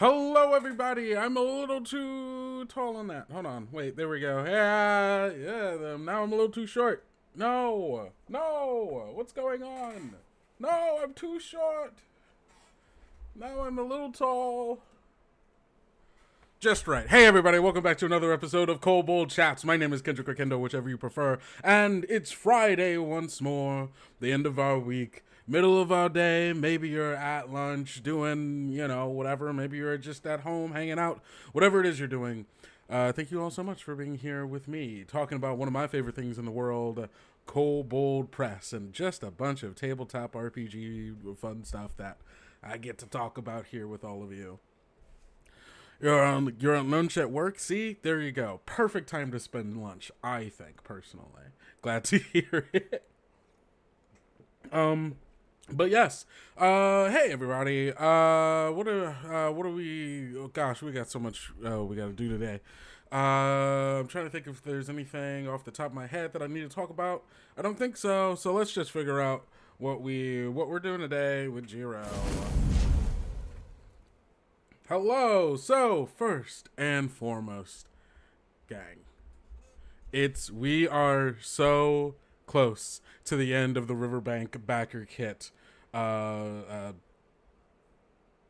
Hello, everybody. I'm a little too tall on that. Hold on. Wait, there we go. Yeah. Now I'm a little too short. No. What's going on? No, I'm too short. Now I'm a little tall. Just right. Hey, everybody. Welcome back to another episode of Kobold Chats. My name is Kendo, whichever you prefer. And it's Friday once more. The end of our week. Middle of our day. Maybe you're at lunch doing, whatever. Maybe you're just at home hanging out. Whatever it is you're doing. Thank you all so much for being here with me. Talking about one of my favorite things in the world, Kobold Press. And just a bunch of tabletop RPG fun stuff that I get to talk about here with all of you. You're on lunch at work? See? There you go. Perfect time to spend lunch, I think, personally. Glad to hear it. But yes. Hey everybody. What are we oh gosh, we got so much we gotta do today. I'm trying to think if there's anything off the top of my head that I need to talk about. I don't think so. So let's just figure out what we're doing today with Jiro. Hello! So, first and foremost, gang, we are so close to the end of the RiverBank BACKERKIT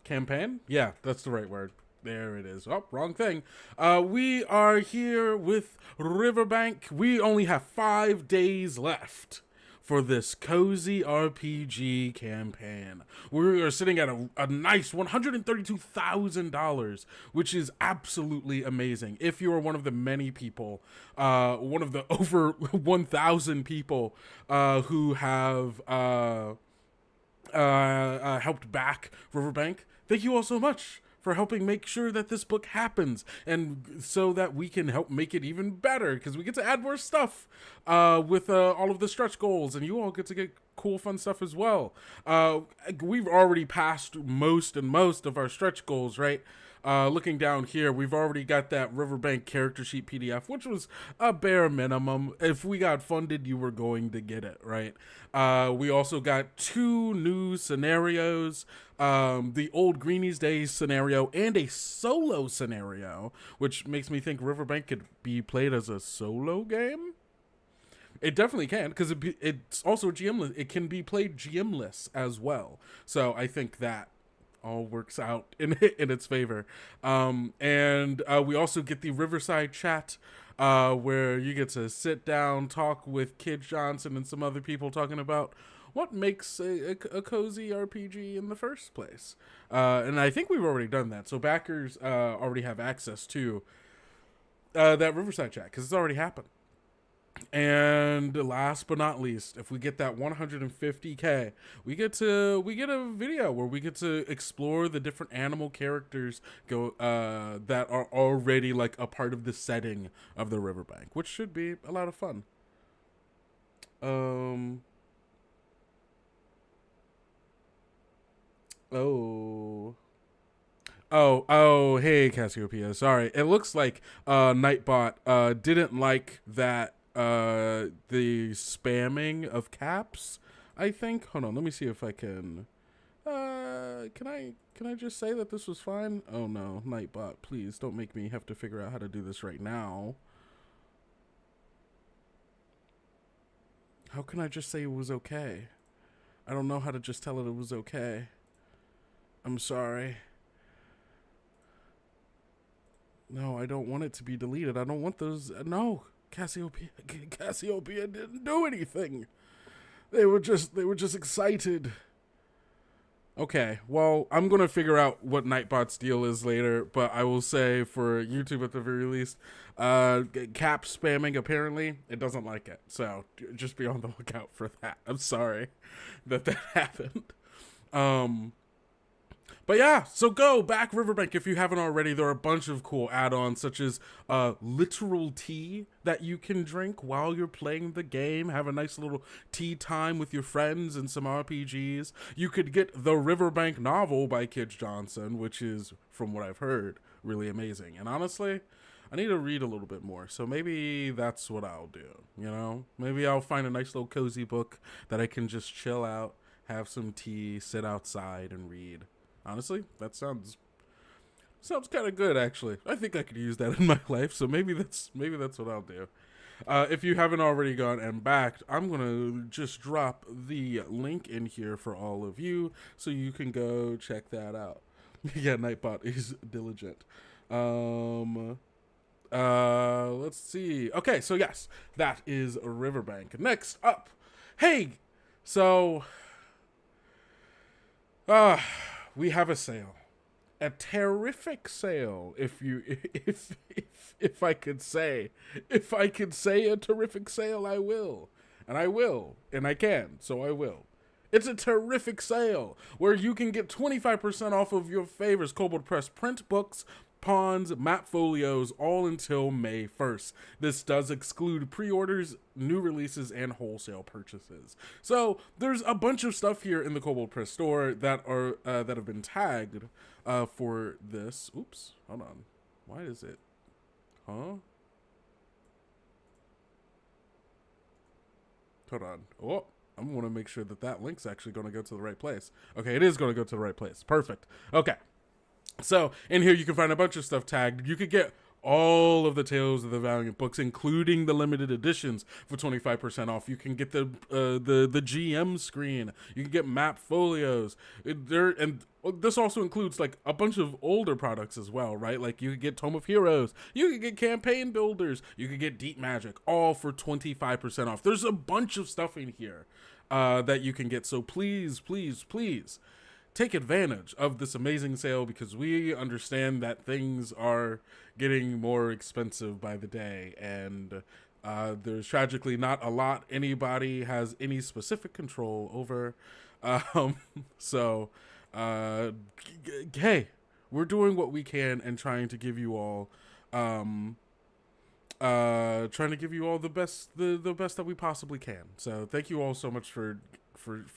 campaign? Yeah, that's the right word. There it is. Oh, wrong thing. We are here with RiverBank. We only have 5 days left for this cozy RPG campaign. We are sitting at a nice $132,000, which is absolutely amazing. If you are one of the many people, one of the over 1,000 people who have helped back RiverBank, thank you all so much for helping make sure that this book happens, and so that we can help make it even better, because we get to add more stuff with all of the stretch goals, and you all get to get cool fun stuff as well. We've already passed most of our stretch goals, right? Looking down here, we've already got that RiverBank character sheet PDF, which was a bare minimum. If we got funded, you were going to get it, right? We also got 2 new scenarios, the old Greenies Days scenario and a solo scenario, which makes me think RiverBank could be played as a solo game. It definitely can, because it's also GM-less. It can be played GM-less as well. So I think that all works out in its favor. And we also get the Riverside chat, where you get to sit down, talk with Kid Johnson and some other people, talking about what makes a cozy RPG in the first place. And I think we've already done that. So backers already have access to that Riverside chat, because it's already happened. And last but not least, if we get that 150K, we get a video where we get to explore the different animal characters that are already like a part of the setting of the RiverBank, which should be a lot of fun. Hey Cassiopeia, sorry. It looks like Nightbot didn't like that the spamming of caps, I think. Hold on, let me see if I can can I just say that this was fine? Oh no, Nightbot, please don't make me have to figure out how to do this right now. How can I just say it was okay? I don't know how to just tell it was okay. I'm sorry. No, I don't want it to be deleted. I don't want those. No, Cassiopeia didn't do anything. They were just excited. Okay, well, I'm gonna figure out what Nightbot's deal is later, but I will say for YouTube at the very least, cap spamming, apparently it doesn't like it. So just be on the lookout for that. I'm sorry that happened. But yeah, so go back RiverBank if you haven't already. There are a bunch of cool add-ons, such as literal tea that you can drink while you're playing the game. Have a nice little tea time with your friends and some RPGs. You could get the RiverBank novel by Kid Johnson, which is, from what I've heard, really amazing. And honestly, I need to read a little bit more, so maybe that's what I'll do, Maybe I'll find a nice little cozy book that I can just chill out, have some tea, sit outside, and read. Honestly, that sounds Sounds kind of good, actually. I think I could use that in my life, so maybe that's what I'll do. If you haven't already gone and backed, I'm gonna just drop the link in here for all of you, so you can go check that out. Yeah, Nightbot is diligent. Let's see. Okay, so yes, that is RiverBank. Next up, hey, so, we have a sale. A terrific sale, if I could say a terrific sale, I will, and I can, so I will. It's a terrific sale where you can get 25% off of your favorites: Kobold Press print books, pawns, map folios, all until May 1st. This does exclude pre-orders, new releases, and wholesale purchases. So there's a bunch of stuff here in the Kobold Press store that are that have been tagged for this. Oops, hold on. Why is it? Huh? Hold on. Oh, I want to make sure that that link's actually going to go to the right place. Okay, it is going to go to the right place. Perfect. Okay. So in here you can find a bunch of stuff tagged. You could get all of the Tales of the Valiant books, including the limited editions, for 25% off. You can get the GM screen. You can get map folios. And this also includes like a bunch of older products as well, right? Like you could get Tome of Heroes. You could get campaign builders. You could get Deep Magic, all for 25% off. There's a bunch of stuff in here that you can get. So please, please, please, take advantage of this amazing sale, because we understand that things are getting more expensive by the day, and there's tragically not a lot anybody has any specific control over. So, hey, we're doing what we can and trying to give you all, the best, the best that we possibly can. So thank you all so much for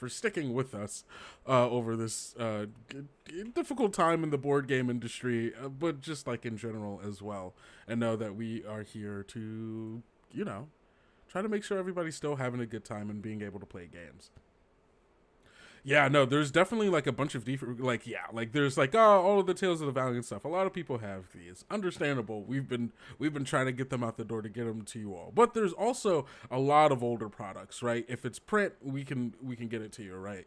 sticking with us over this difficult time in the board game industry, but just like in general as well. And know that we are here to, try to make sure everybody's still having a good time and being able to play games. Yeah, no, there's definitely like a bunch of there's like, all of the Tales of the Valiant stuff. A lot of people have these. Understandable. We've been trying to get them out the door to get them to you all. But there's also a lot of older products, right? If it's print, we can get it to you, right?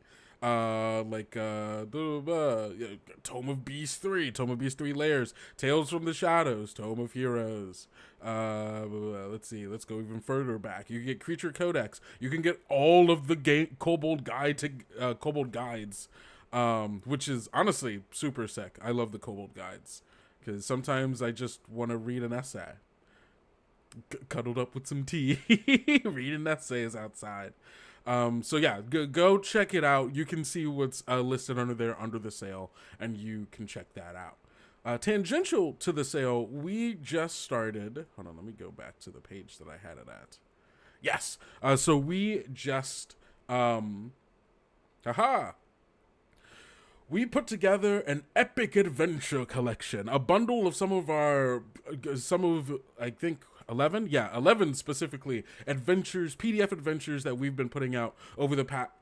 Tome of Beast 3, Tome of Beast 3 Layers, Tales from the Shadows, Tome of Heroes. Let's see, let's go even further back. You can get Creature Codex. You can get all of the Kobold guides, which is honestly super sick. I love the Kobold guides, because sometimes I just want to read an essay. Cuddled up with some tea, reading essays outside. So yeah, go check it out. You can see what's listed under there under the sale, and you can check that out. Tangential to the sale, we just started. Hold on, let me go back to the page that I had it at. Yes. So we just, we put together an epic adventure collection, a bundle of some of I think 11? Yeah, 11 specifically adventures, PDF adventures that we've been putting out over the past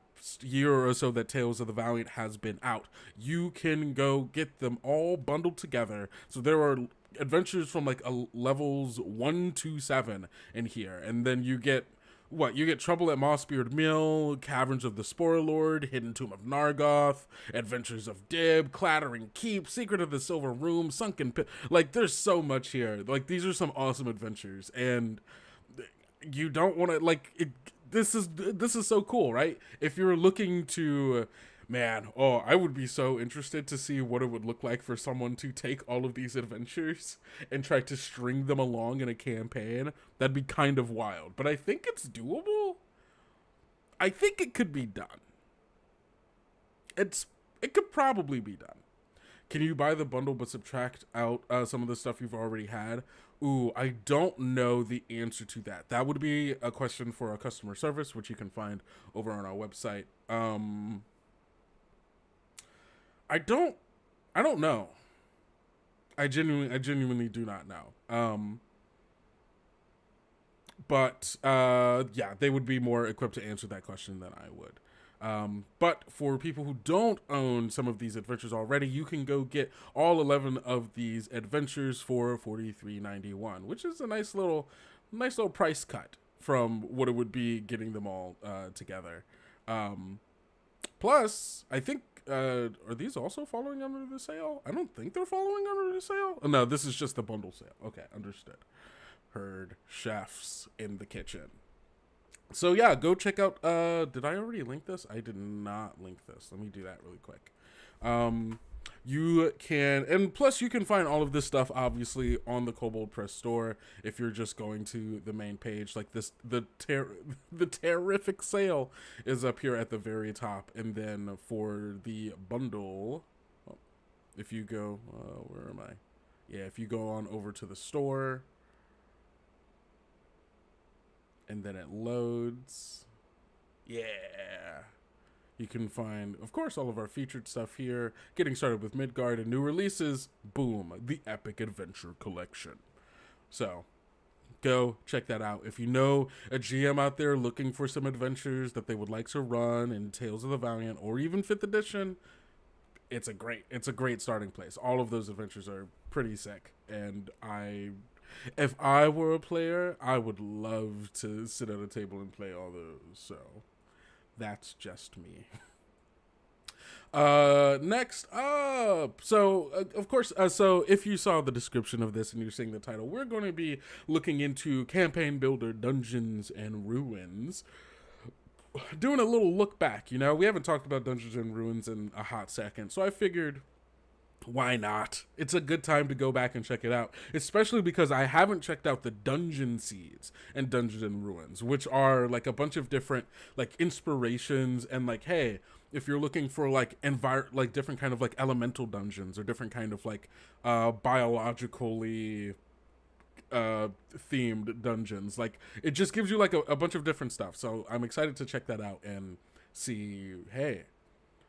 year or so that Tales of the Valiant has been out. You can go get them all bundled together. So there are adventures from like levels 1 to 7 in here, and then you get Trouble at Mossbeard Mill, Caverns of the Spore Lord, Hidden Tomb of Nargoth, Adventures of Dib, Clattering Keep, Secret of the Silver Room, Sunken Pit. Like, there's so much here. Like, these are some awesome adventures, and you don't want to, this is so cool, right? If you're looking to, I would be so interested to see what it would look like for someone to take all of these adventures and try to string them along in a campaign. That'd be kind of wild, but I think it's doable. I think it could be done. It could probably be done. Can you buy the bundle but subtract out some of the stuff you've already had? Ooh, I don't know the answer to that. That would be a question for our customer service, which you can find over on our website. I don't know. I genuinely do not know. But yeah, they would be more equipped to answer that question than I would. But for people who don't own some of these adventures already, you can go get all 11 of these adventures for $43.91, which is a nice little price cut from what it would be getting them all together. Plus, I think, are these also following under the sale? I don't think they're following under the sale. Oh, no, this is just the bundle sale. Okay, understood. Heard chefs in the kitchen. So yeah, go check out, did I already link this? I did not link this. Let me do that really quick. You can, and plus you can find all of this stuff obviously on the Kobold Press store if you're just going to the main page. Like this, the terrific sale is up here at the very top, and then for the bundle, if you go, where am I? Yeah, if you go on over to the store, and then it loads, yeah. You can find, of course, all of our featured stuff here. Getting started with Midgard and new releases. Boom, the Epic Adventure Collection. So, go check that out. If you know a GM out there looking for some adventures that they would like to run in Tales of the Valiant or even 5th edition, it's a great starting place. All of those adventures are pretty sick, and if I were a player, I would love to sit at a table and play all those. So. That's just me. Next up. So, of course, so if you saw the description of this and you're seeing the title, we're going to be looking into Campaign Builder Dungeons and Ruins. Doing a little look back, you know? We haven't talked about Dungeons and Ruins in a hot second, so I figured, why not? It's a good time to go back and check it out, especially because I haven't checked out the Dungeon Seeds and Dungeons and Ruins, which are like a bunch of different like inspirations and like, hey, if you're looking for like like different kind of like elemental dungeons or different kind of like biologically themed dungeons, like it just gives you like a bunch of different stuff. So I'm excited to check that out and see, hey,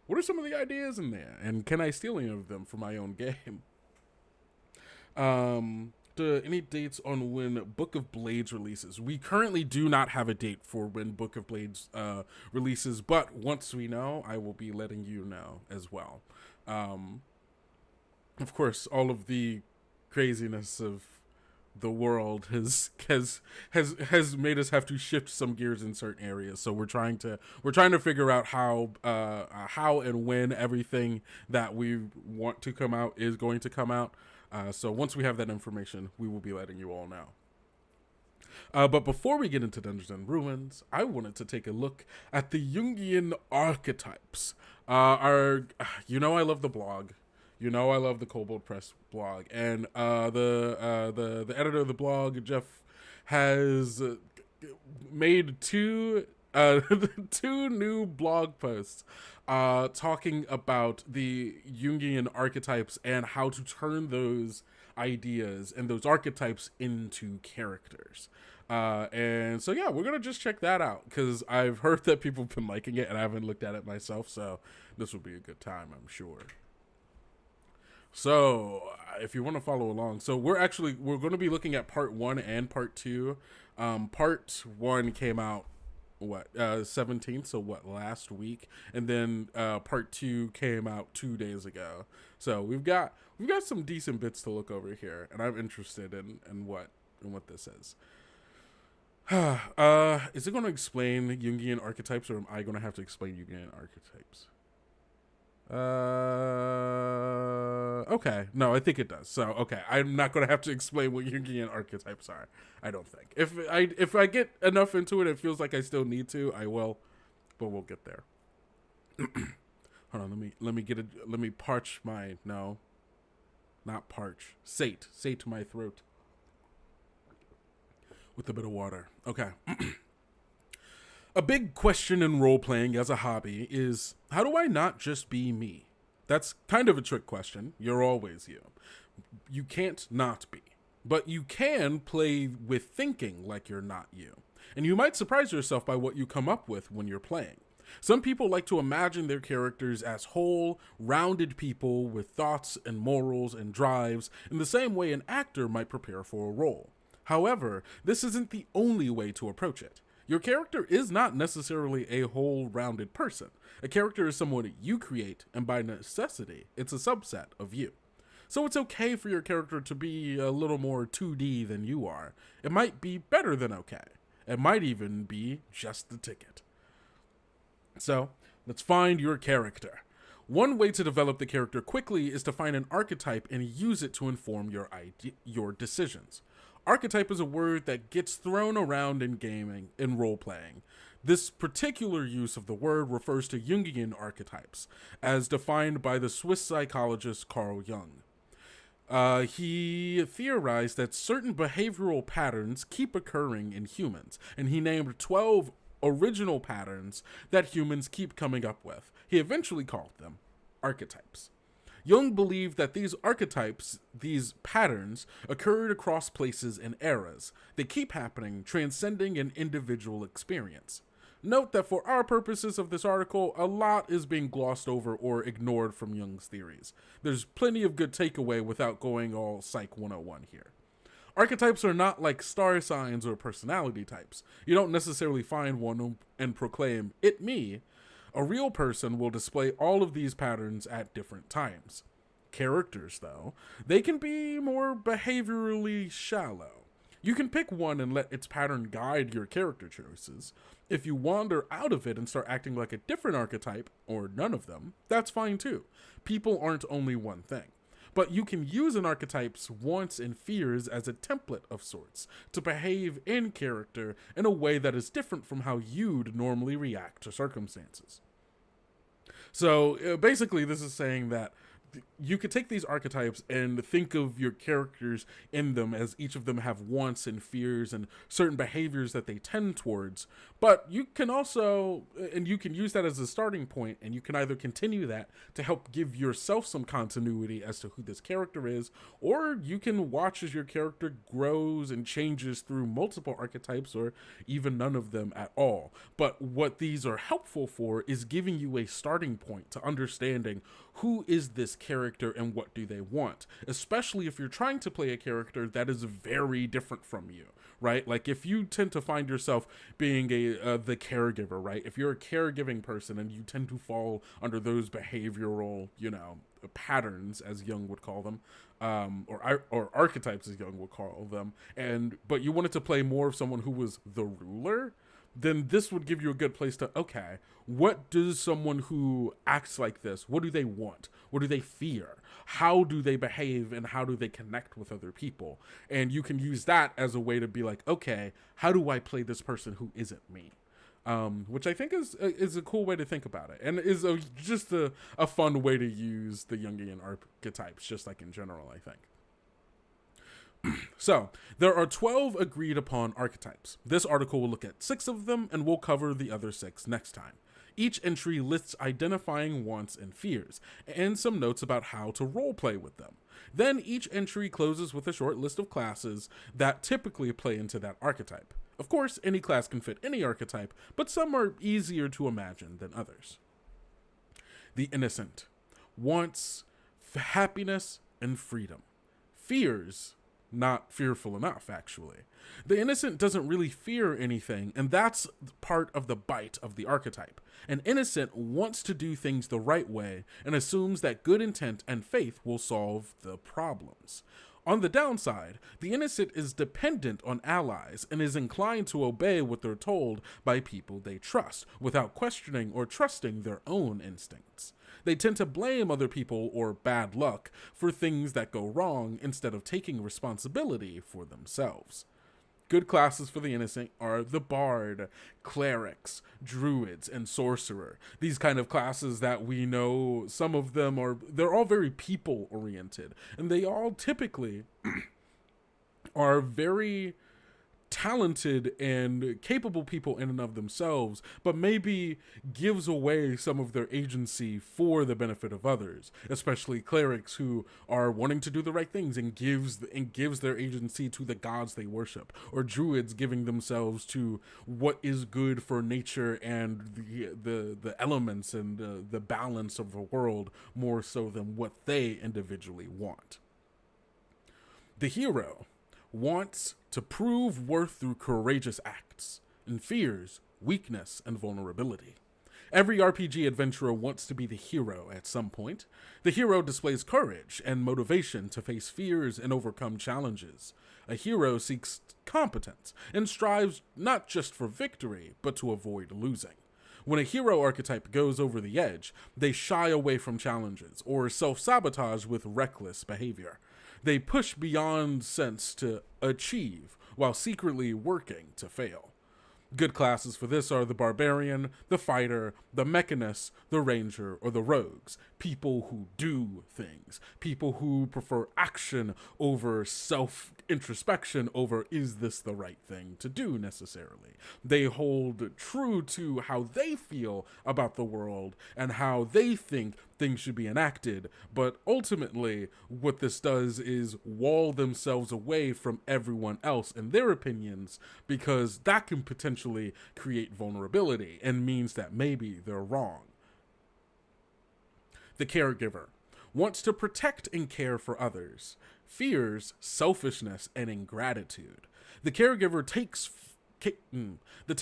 what are some of the ideas in there? And can I steal any of them for my own game? Any dates on when Book of Blades releases? We currently do not have a date for when Book of Blades releases, but once we know, I will be letting you know as well. Of course, all of the craziness of the world has made us have to shift some gears in certain areas. So we're trying to figure out how and when everything that we want to come out is going to come out. So once we have that information, we will be letting you all know. But before we get into Dungeons and Ruins, I wanted to take a look at the Jungian archetypes. You know, I love the blog. You know, I love the Kobold Press blog, and the editor of the blog, Jeff, has made two new blog posts talking about the Jungian archetypes and how to turn those ideas and those archetypes into characters. And so yeah, we're gonna just check that out because I've heard that people have been liking it, and I haven't looked at it myself, so this will be a good time, I'm sure. So, if you want to follow along, so we're going to be looking at part 1 and part 2. Part 1 came out, 17th, so last week, and then part 2 came out 2 days ago. So we've got some decent bits to look over here, and I'm interested in what this is. Is it going to explain Jungian archetypes, or am I going to have to explain Jungian archetypes? Okay. No, I think it does. So, okay. I'm not going to have to explain what Jungian archetypes are. I don't think. If I get enough into it, it feels like I still need to, I will, but we'll get there. Hold on. Let me parch my, no, not parch. Sate my throat with a bit of water. Okay. A big question in role-playing as a hobby is, how do I not just be me? That's kind of a trick question. You're always you. You can't not be. But you can play with thinking like you're not you. And you might surprise yourself by what you come up with when you're playing. Some people like to imagine their characters as whole, rounded people with thoughts and morals and drives in the same way an actor might prepare for a role. However, this isn't the only way to approach it. Your character is not necessarily a whole-rounded person. A character is someone you create, and by necessity, it's a subset of you. So it's okay for your character to be a little more 2D than you are. It might be better than okay. It might even be just the ticket. So, let's find your character. One way to develop the character quickly is to find an archetype and use it to inform your decisions. Archetype is a word that gets thrown around in gaming and role-playing. This particular use of the word refers to Jungian archetypes, as defined by the Swiss psychologist Carl Jung. He theorized that certain behavioral patterns keep occurring in humans, and he named 12 original patterns that humans keep coming up with. He eventually called them archetypes. Jung believed that these archetypes, these patterns, occurred across places and eras. They keep happening, transcending an individual experience. Note that for our purposes of this article, a lot is being glossed over or ignored from Jung's theories. There's plenty of good takeaway without going all Psych 101 here. Archetypes are not like star signs or personality types. You don't necessarily find one and proclaim, "It me." A real person will display all of these patterns at different times. Characters, though, they can be more behaviorally shallow. You can pick one and let its pattern guide your character choices. If you wander out of it and start acting like a different archetype, or none of them, that's fine too. People aren't only one thing. But you can use an archetype's wants and fears as a template of sorts to behave in character in a way that is different from how you'd normally react to circumstances. So basically this is saying that you could take these archetypes and think of your characters in them as each of them have wants and fears and certain behaviors that they tend towards. But you can also, and you can use that as a starting point, and you can either continue that to help give yourself some continuity as to who this character is, or you can watch as your character grows and changes through multiple archetypes or even none of them at all. But what these are helpful for is giving you a starting point to understanding who is this character and what do they want, especially if you're trying to play a character that is very different from you, right? Like if you tend to find yourself being the caregiver, right? If you're a caregiving person and you tend to fall under those behavioral, patterns, as Jung would call them, or archetypes, as Jung would call them, but you wanted to play more of someone who was the ruler, then this would give you a good place to, okay, what does someone who acts like this, what do they want? What do they fear? How do they behave and how do they connect with other people? And you can use that as a way to be like, okay, how do I play this person who isn't me? Which I think is a cool way to think about it, and is just a fun way to use the Jungian archetypes, just like in general, I think. So, there are 12 agreed upon archetypes. This article will look at 6 of them, and we'll cover the other 6 next time. Each entry lists identifying wants and fears, and some notes about how to roleplay with them. Then each entry closes with a short list of classes that typically play into that archetype. Of course, any class can fit any archetype, but some are easier to imagine than others. The innocent wants happiness and freedom. Fears not fearful enough, actually. The innocent doesn't really fear anything, and that's part of the bite of the archetype. An innocent wants to do things the right way and assumes that good intent and faith will solve the problems. On the downside, the innocent is dependent on allies and is inclined to obey what they're told by people they trust, without questioning or trusting their own instincts. They tend to blame other people or bad luck for things that go wrong instead of taking responsibility for themselves. Good classes for the innocent are the bard, clerics, druids, and sorcerer. These kind of classes that we know, some of them they're all very people-oriented, and they all typically are very talented and capable people in and of themselves, but maybe gives away some of their agency for the benefit of others, especially clerics who are wanting to do the right things and gives their agency to the gods they worship, or druids giving themselves to what is good for nature and the elements and the balance of the world more so than what they individually want. The hero wants to prove worth through courageous acts. and fears, weakness, and vulnerability. Every RPG adventurer wants to be the hero at some point. The hero displays courage and motivation to face fears and overcome challenges. A hero seeks competence and strives not just for victory, but to avoid losing. When a hero archetype goes over the edge, they shy away from challenges or self-sabotage with reckless behavior. They push beyond sense to achieve while secretly working to fail. Good classes for this are the Barbarian, the Fighter, the Mechanist, the Ranger, or the Rogues. People who do things. People who prefer action over self-introspection over is this the right thing to do necessarily. They hold true to how they feel about the world and how they think things should be enacted, but ultimately what this does is wall themselves away from everyone else and their opinions, because that can potentially create vulnerability and means that maybe they're wrong. The caregiver wants to protect and care for others, fears selfishness and ingratitude. The caregiver takes the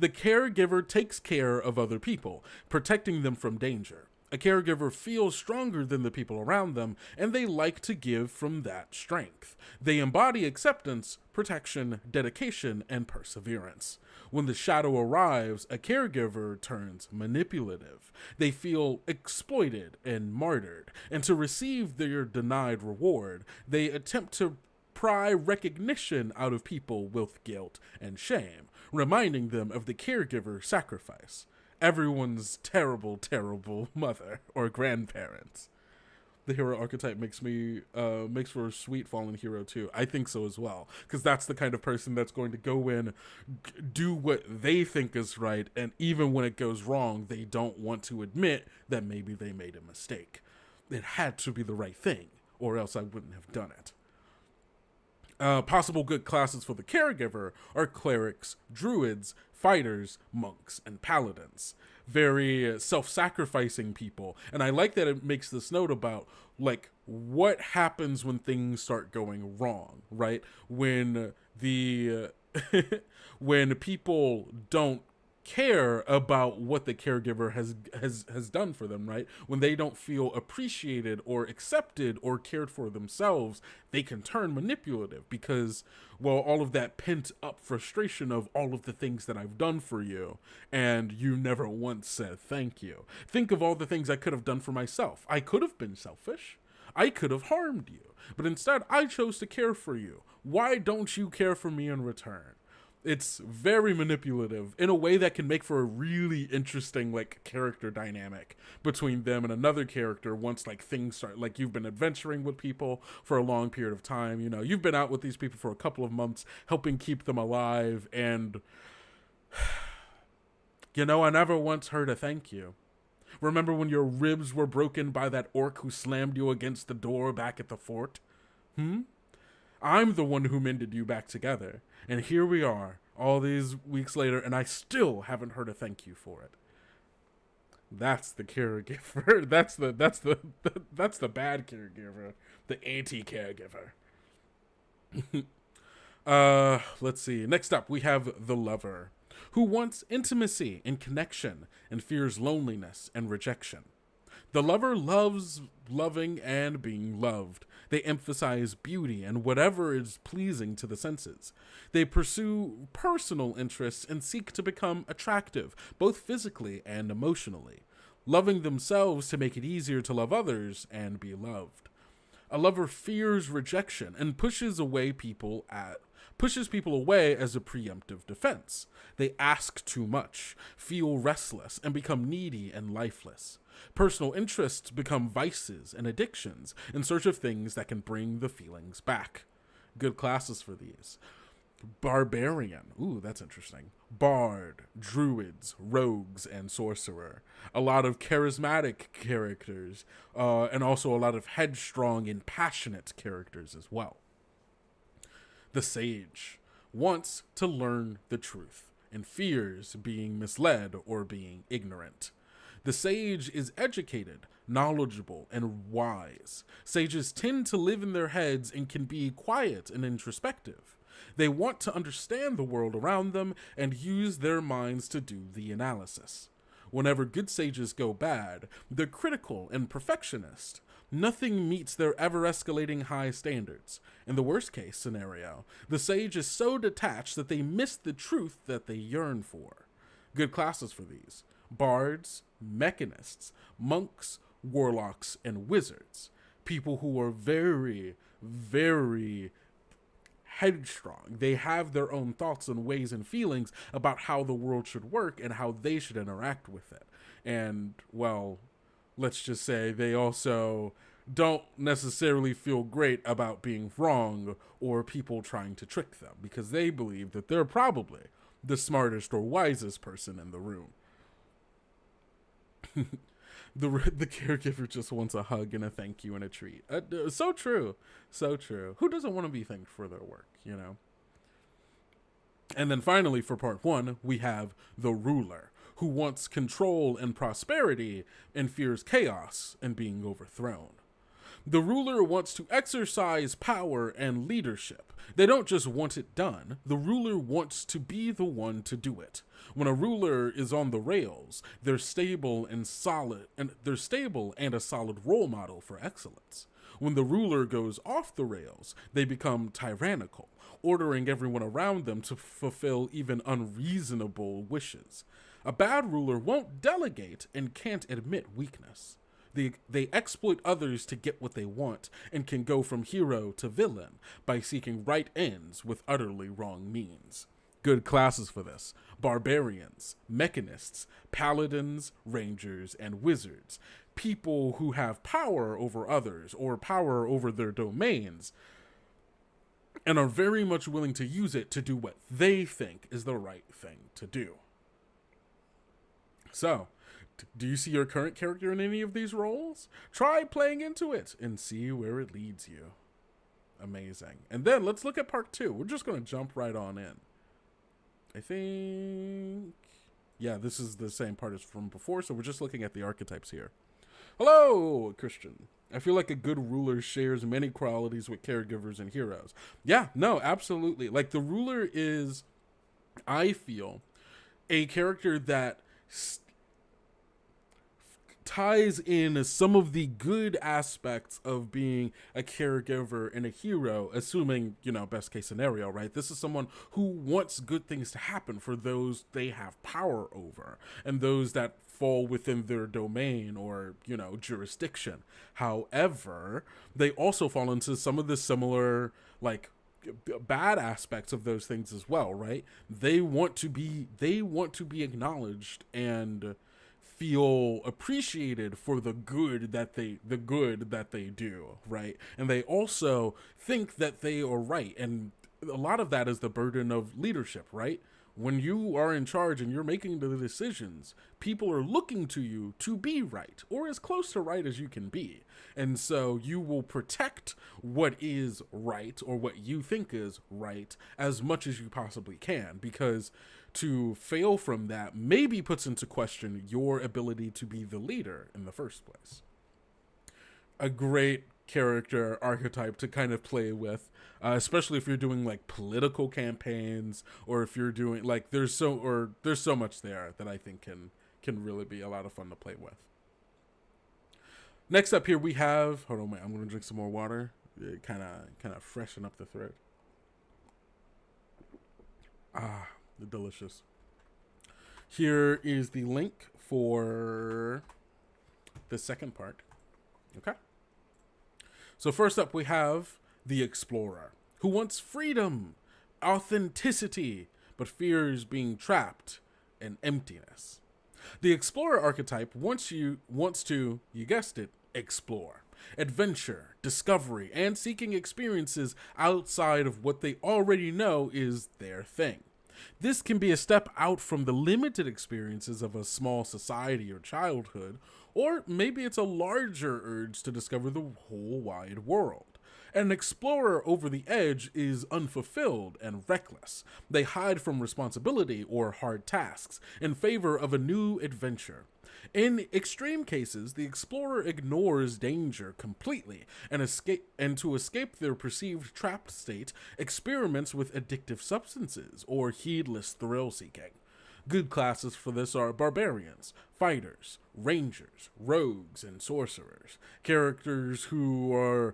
caregiver takes care of other people, protecting them from danger. A caregiver feels stronger than the people around them, and they like to give from that strength. They embody acceptance, protection, dedication, and perseverance. When the shadow arrives, a caregiver turns manipulative. They feel exploited and martyred, and to receive their denied reward, they attempt to pry recognition out of people with guilt and shame, reminding them of the caregiver sacrifice. Everyone's terrible, terrible mother or grandparents. The hero archetype makes for a sweet fallen hero too. I think so as well, because that's the kind of person that's going to go in, do what they think is right, and even when it goes wrong, they don't want to admit that maybe they made a mistake. It had to be the right thing, or else I wouldn't have done it. Possible good classes for the caregiver are clerics, druids, fighters, monks, and paladins. Very self-sacrificing people. And I like that it makes this note about, like, what happens when things start going wrong, right? When when people don't care about what the caregiver has done for them, right? When they don't feel appreciated or accepted or cared for themselves, they can turn manipulative because, well, all of that pent up frustration of all of the things that I've done for you, and you never once said thank you. Think of all the things I could have done for myself. I could have been selfish. I could have harmed you, but instead I chose to care for you. Why don't you care for me in return? It's very manipulative in a way that can make for a really interesting, like, character dynamic between them and another character once, like, things start, like, you've been adventuring with people for a long period of time, you know, you've been out with these people for a couple of months, helping keep them alive, and, you know, I never once heard a thank you. Remember when your ribs were broken by that orc who slammed you against the door back at the fort? I'm the one who mended you back together. And here we are, all these weeks later, and I still haven't heard a thank you for it. That's the caregiver. That's the bad caregiver. The anti-caregiver. Let's see. Next up, we have the lover, who wants intimacy and connection and fears loneliness and rejection. The lover loves loving and being loved. They emphasize beauty and whatever is pleasing to the senses. They pursue personal interests and seek to become attractive, both physically and emotionally, loving themselves to make it easier to love others and be loved. A lover fears rejection and pushes people away as a preemptive defense. They ask too much, feel restless, and become needy and lifeless. Personal interests become vices and addictions in search of things that can bring the feelings back. Good classes for these. Barbarian. Ooh, that's interesting. Bard, druids, rogues, and sorcerer. A lot of charismatic characters, and also a lot of headstrong and passionate characters as well. The sage wants to learn the truth and fears being misled or being ignorant. The sage is educated, knowledgeable, and wise. Sages tend to live in their heads and can be quiet and introspective. They want to understand the world around them and use their minds to do the analysis. Whenever good sages go bad, they're critical and perfectionist. Nothing meets their ever-escalating high standards. In the worst-case scenario, the sage is so detached that they miss the truth that they yearn for. Good classes for these: bards, mechanists, monks, warlocks, and wizards. People who are very, very headstrong. They have their own thoughts and ways and feelings about how the world should work and how they should interact with it. And, well, let's just say they also don't necessarily feel great about being wrong or people trying to trick them, because they believe that they're probably the smartest or wisest person in the room. The caregiver just wants a hug and a thank you and a treat. So true. So true. Who doesn't want to be thanked for their work, you know? And then finally, for part one, we have the ruler, who wants control and prosperity and fears chaos and being overthrown. The ruler wants to exercise power and leadership. They don't just want it done. The ruler wants to be the one to do it. When a ruler is on the rails, they're stable and a solid role model for excellence. When the ruler goes off the rails, they become tyrannical, ordering everyone around them to fulfill even unreasonable wishes. A bad ruler won't delegate and can't admit weakness. They exploit others to get what they want and can go from hero to villain by seeking right ends with utterly wrong means. Good classes for this: barbarians, mechanists, paladins, rangers, and wizards. People who have power over others or power over their domains and are very much willing to use it to do what they think is the right thing to do. So, do you see your current character in any of these roles? Try playing into it and see where it leads you. Amazing. And then let's look at part two. We're just going to jump right on in. I think... yeah, this is the same part as from before, so we're just looking at the archetypes here. Hello, Christian. I feel like a good ruler shares many qualities with caregivers and heroes. Yeah, no, absolutely. Like, the ruler is, I feel, a character that ties in some of the good aspects of being a caregiver and a hero, assuming, you know, best case scenario, right? This is someone who wants good things to happen for those they have power over and those that fall within their domain or, you know, jurisdiction. However, they also fall into some of the similar, like, bad aspects of those things as well, right? They want to be acknowledged and feel appreciated for the good that they do, right? And they also think that they are right. And a lot of that is the burden of leadership, right? When you are in charge and you're making the decisions, people are looking to you to be right, or as close to right as you can be. And so you will protect what is right, or what you think is right, as much as you possibly can, because to fail from that maybe puts into question your ability to be the leader in the first place. A great character archetype to kind of play with, especially if you're doing like political campaigns, or if you're doing like there's so much there that I think can really be a lot of fun to play with. Next up here we have, hold on, wait, I'm gonna drink some more water, kind of freshen up the throat. Delicious. Here is the link for the second part. Okay. So first up we have the explorer, who wants freedom, authenticity, but fears being trapped in emptiness. The explorer archetype wants to, you guessed it, explore. Adventure, discovery, and seeking experiences outside of what they already know is their thing. This can be a step out from the limited experiences of a small society or childhood, or maybe it's a larger urge to discover the whole wide world. An explorer over the edge is unfulfilled and reckless. They hide from responsibility or hard tasks in favor of a new adventure. In extreme cases, the explorer ignores danger completely and to escape their perceived trapped state, experiments with addictive substances or heedless thrill seeking. Good classes for this are barbarians, fighters, rangers, rogues, and sorcerers. Characters who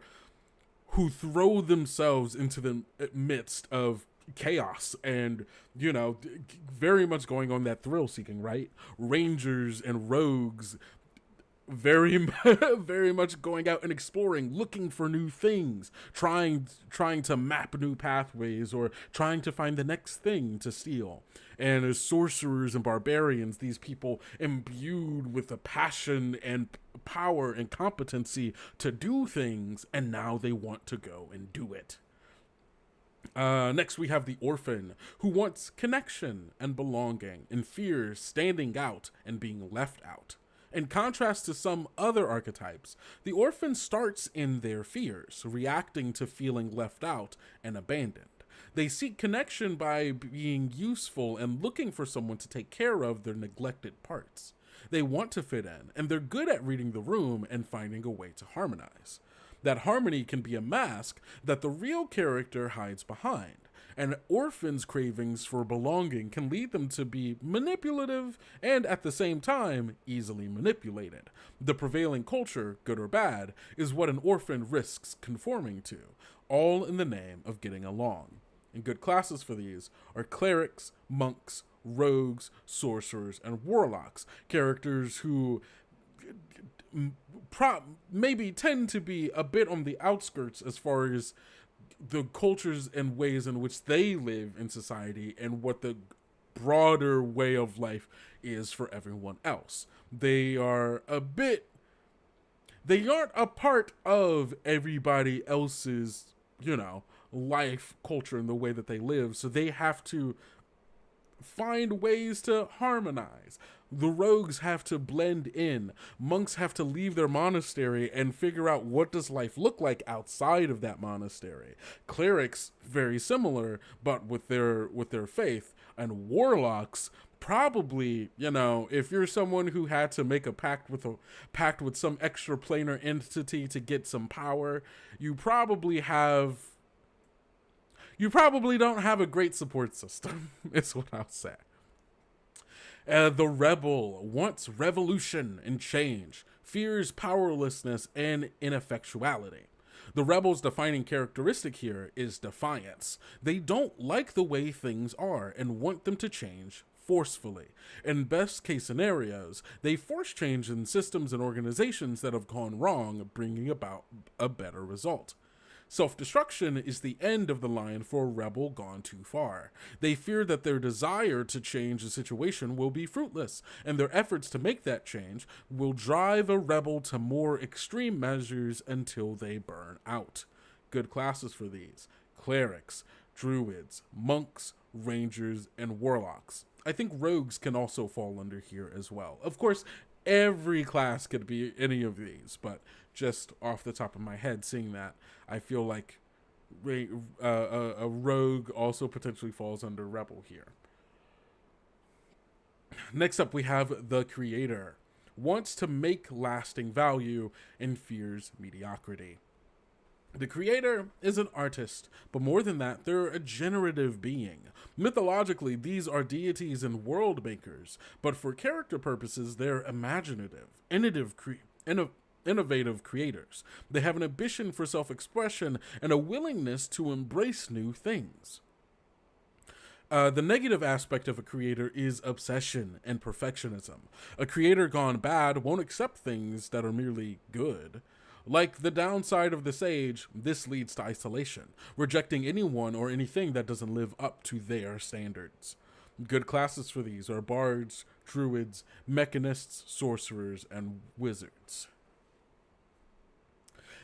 throw themselves into the midst of chaos and, very much going on that thrill seeking, right? Rangers and rogues very very much going out and exploring, looking for new things, trying to map new pathways or trying to find the next thing to steal. And as sorcerers and barbarians, these people imbued with a passion and power and competency to do things, and now they want to go and do it. Next, we have the orphan, who wants connection and belonging and fears standing out and being left out. In contrast to some other archetypes, the orphan starts in their fears, reacting to feeling left out and abandoned. They seek connection by being useful and looking for someone to take care of their neglected parts. They want to fit in, and they're good at reading the room and finding a way to harmonize. That harmony can be a mask that the real character hides behind. An orphan's cravings for belonging can lead them to be manipulative and, at the same time, easily manipulated. The prevailing culture, good or bad, is what an orphan risks conforming to, all in the name of getting along. And good classes for these are clerics, monks, rogues, sorcerers, and warlocks, characters who maybe tend to be a bit on the outskirts as far as the cultures and ways in which they live in society and what the broader way of life is for everyone else. They aren't a part of everybody else's, life, culture, and the way that they live. So they have to find ways to harmonize. The rogues have to blend in. Monks have to leave their monastery and figure out what does life look like outside of that monastery. Clerics, very similar, but with their faith. And warlocks, probably, if you're someone who had to make a pact with some extraplanar entity to get some power, you probably don't have a great support system, is what I'll say. The rebel wants revolution and change, fears powerlessness and ineffectuality. The rebel's defining characteristic here is defiance. They don't like the way things are and want them to change forcefully. In best case scenarios, they force change in systems and organizations that have gone wrong, bringing about a better result. Self-destruction is the end of the line for a rebel gone too far. They fear that their desire to change the situation will be fruitless, and their efforts to make that change will drive a rebel to more extreme measures until they burn out. Good classes for these: clerics, druids, monks, rangers, and warlocks. I think rogues can also fall under here as well. Of course, every class could be any of these, but just off the top of my head, seeing that, I feel like a rogue also potentially falls under rebel here. Next up, we have the creator. Wants to make lasting value and fears mediocrity. The creator is an artist, but more than that, they're a generative being. Mythologically, these are deities and world makers, but for character purposes, they're imaginative, innovative creators. They have an ambition for self-expression and a willingness to embrace new things. The negative aspect of a creator is obsession and perfectionism. A creator gone bad won't accept things that are merely good. Like the downside of the sage, this leads to isolation, rejecting anyone or anything that doesn't live up to their standards. Good classes for these are bards, druids, mechanists, sorcerers, and wizards.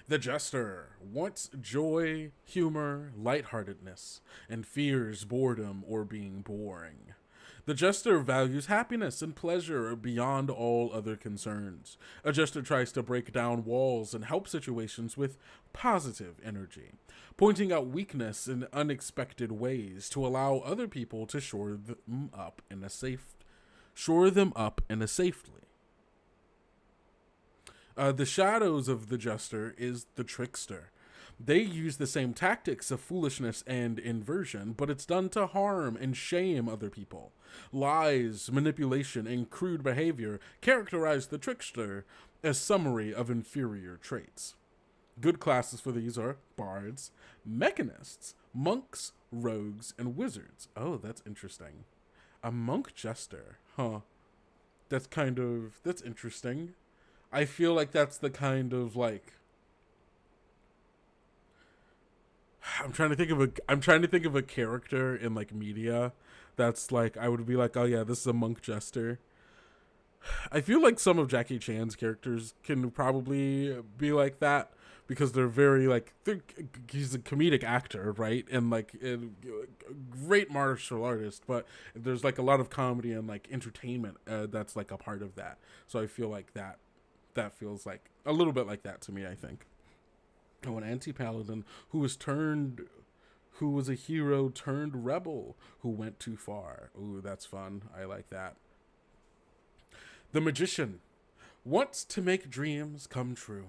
The jester wants joy, humor, lightheartedness, and fears boredom or being boring. The jester values happiness and pleasure beyond all other concerns. A jester tries to break down walls and help situations with positive energy, pointing out weakness in unexpected ways to allow other people to shore them up in a safely. The shadows of the jester is the trickster. They use the same tactics of foolishness and inversion, but it's done to harm and shame other people. Lies, manipulation, and crude behavior characterize the trickster as summary of inferior traits. Good classes for these are bards, mechanists, monks, rogues, and wizards. Oh, that's interesting. A monk jester. Huh. That's interesting. I feel like that's the kind of like I'm trying to think of a character in like media that's like I would be like, oh yeah, this is a monk jester. I feel like some of Jackie Chan's characters can probably be like that because they're very like he's a comedic actor, right? And like a great martial artist, but there's like a lot of comedy and like entertainment that's like a part of that. So I feel like that feels like a little bit like that to me, I think. Oh, an anti-paladin who was a hero turned rebel who went too far. Ooh, that's fun. I like that. The magician wants to make dreams come true,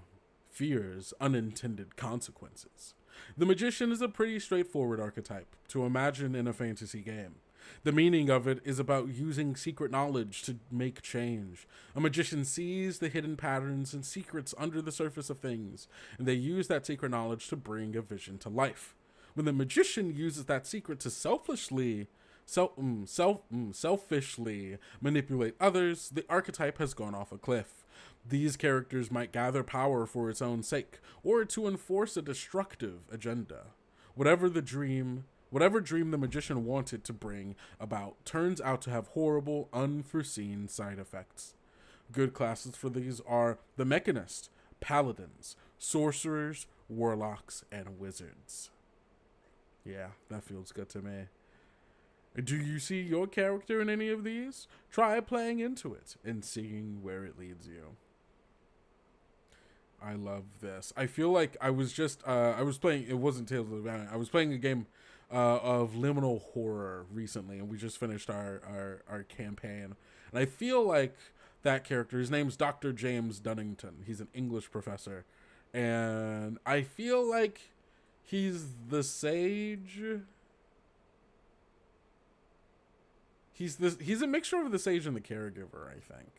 fears unintended consequences. The magician is a pretty straightforward archetype to imagine in a fantasy game. The meaning of it is about using secret knowledge to make change. A magician sees the hidden patterns and secrets under the surface of things, and they use that secret knowledge to bring a vision to life. When the magician uses that secret to selfishly manipulate others, the archetype has gone off a cliff. These characters might gather power for its own sake, or to enforce a destructive agenda. Whatever dream the magician wanted to bring about turns out to have horrible, unforeseen side effects. Good classes for these are the mechanist, paladins, sorcerers, warlocks, and wizards. Yeah, that feels good to me. Do you see your character in any of these? Try playing into it and seeing where it leads you. I love this. I feel like I was playing, it wasn't Tales of the Valiant, I was playing a game of liminal horror recently, and we just finished our campaign. And I feel like that character, his name's Dr. James Dunnington. He's an English professor. And I feel like he's the sage. He's a mixture of the sage and the caregiver, I think.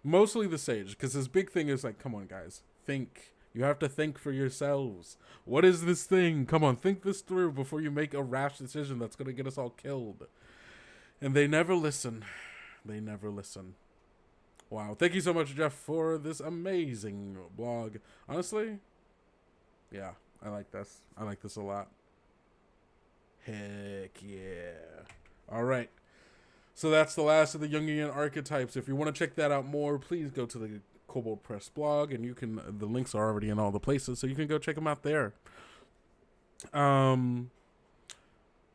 Mostly the sage, because his big thing is like, come on, guys, think. You have to think for yourselves. What is this thing? Come on, think this through before you make a rash decision that's going to get us all killed. And they never listen. They never listen. Wow. Thank you so much, Jeff, for this amazing blog. Honestly, yeah, I like this. I like this a lot. Heck yeah. All right. So that's the last of the Jungian archetypes. If you want to check that out more, please go to the Kobold Press blog, and the links are already in all the places, so you can go check them out there.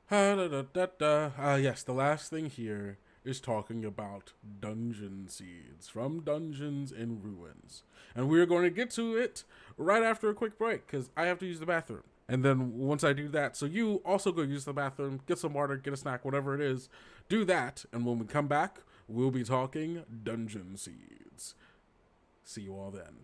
Yes, the last thing here is talking about dungeon seeds from Dungeons and Ruins. And we're going to get to it right after a quick break, because I have to use the bathroom. And then once I do that, so you also go use the bathroom, get some water, get a snack, whatever it is, do that. And when we come back, we'll be talking dungeon seeds. See you all then.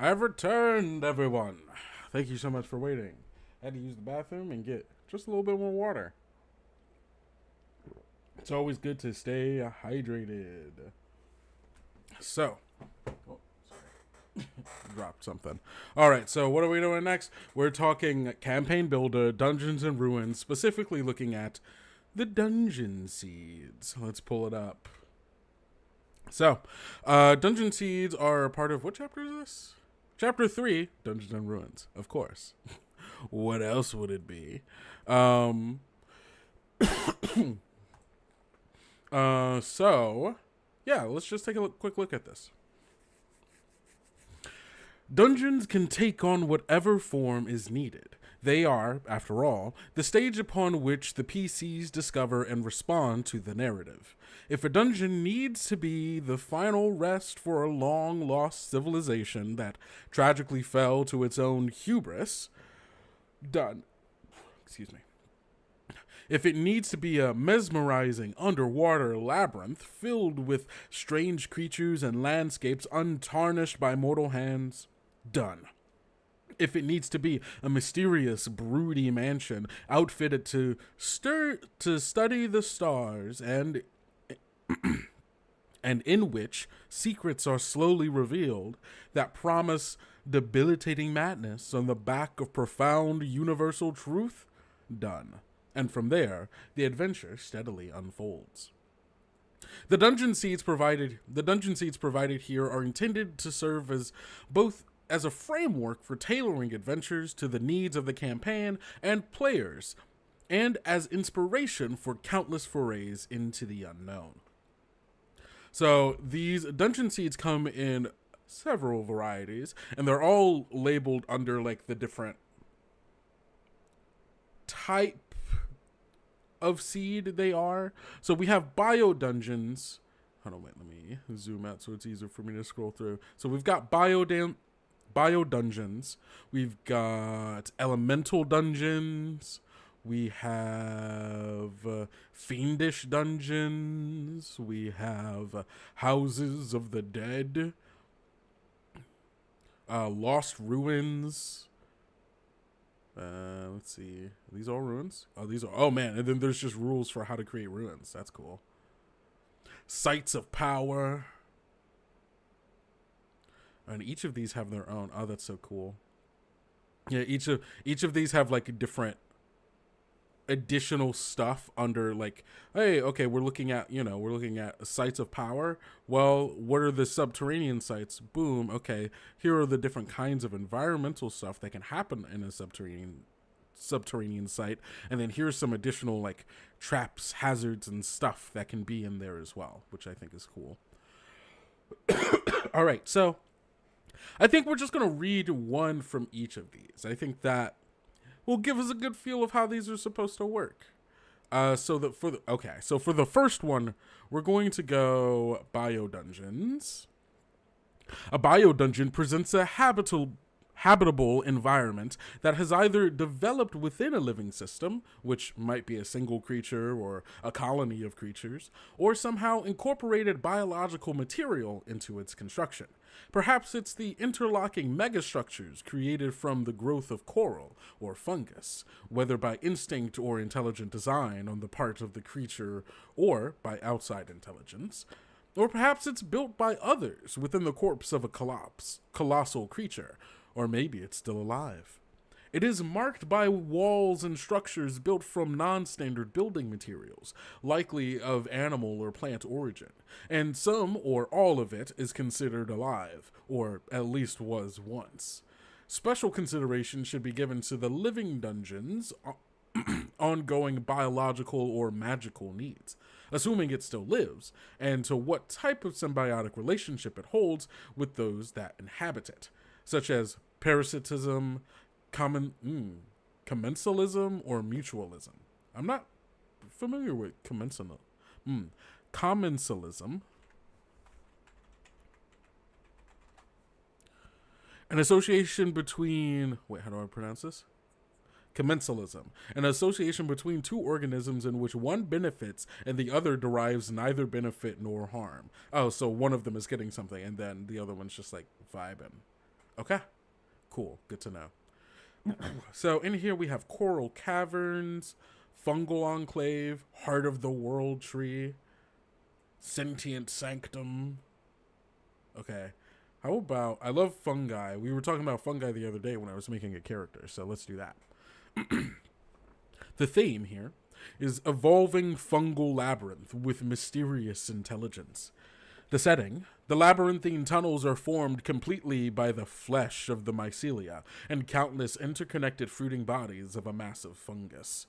I have returned, everyone. Thank you so much for waiting. I had to use the bathroom and get just a little bit more water. It's always good to stay hydrated. So, oh, sorry. Dropped something. All right, so what are we doing next? We're talking campaign builder, Dungeons and Ruins, specifically looking at the dungeon seeds. Let's pull it up. So, dungeon seeds are a part of, what chapter is this? Chapter 3, Dungeons and Ruins, of course. What else would it be? So, yeah, let's just take a quick look at this. Dungeons can take on whatever form is needed. They are, after all, the stage upon which the PCs discover and respond to the narrative. If a dungeon needs to be the final rest for a long-lost civilization that tragically fell to its own hubris, done. Excuse me. If it needs to be a mesmerizing underwater labyrinth filled with strange creatures and landscapes untarnished by mortal hands, done. If it needs to be a mysterious, broody mansion outfitted to study the stars and in which secrets are slowly revealed that promise debilitating madness on the back of profound universal truth, done. And from there, the adventure steadily unfolds. The dungeon seeds provided here are intended to serve as both as a framework for tailoring adventures to the needs of the campaign and players, and as inspiration for countless forays into the unknown. So these dungeon seeds come in several varieties, and they're all labeled under like the different type of seed they are. So we have bio dungeons. Hold on, wait, let me zoom out so it's easier for me to scroll through. So we've got bio dungeons. We've got elemental dungeons. We have fiendish dungeons. We have houses of the dead. Lost ruins. Let's see. Are these all ruins? Oh, these are. Oh man, and then there's just rules for how to create ruins. That's cool. Sites of power. And each of these have their own. Oh, that's so cool. Yeah, each of these have like different additional stuff under like, hey, okay, we're looking at sites of power. Well, what are the subterranean sites? Boom. Okay, here are the different kinds of environmental stuff that can happen in a subterranean site, and then here's some additional like traps, hazards, and stuff that can be in there as well, which I think is cool. All right, so I think we're just gonna read one from each of these. I think that will give us a good feel of how these are supposed to work. So for the first one, we're going to go bio dungeons. A bio dungeon presents a habitable environment that has either developed within a living system, which might be a single creature or a colony of creatures, or somehow incorporated biological material into its construction. Perhaps it's the interlocking megastructures created from the growth of coral or fungus, whether by instinct or intelligent design on the part of the creature or by outside intelligence. Or perhaps it's built by others within the corpse of a colossal creature, or maybe it's still alive. It is marked by walls and structures built from non-standard building materials, likely of animal or plant origin, and some or all of it is considered alive, or at least was once. Special consideration should be given to the living dungeon's ongoing biological or magical needs, assuming it still lives, and to what type of symbiotic relationship it holds with those that inhabit it, such as parasitism, commensalism, or mutualism. I'm not familiar with commensalism. An association between, how do I pronounce this? Commensalism, an association between two organisms in which one benefits and the other derives neither benefit nor harm. Oh, so one of them is getting something and then the other one's just like vibing. Okay, cool. Good to know. So in here we have coral caverns, fungal enclave, heart of the world tree, sentient sanctum. Okay. How about, I love fungi. We were talking about fungi the other day when I was making a character, so let's do that. The theme here is evolving fungal labyrinth with mysterious intelligence. The setting, the labyrinthine tunnels are formed completely by the flesh of the mycelia and countless interconnected fruiting bodies of a massive fungus.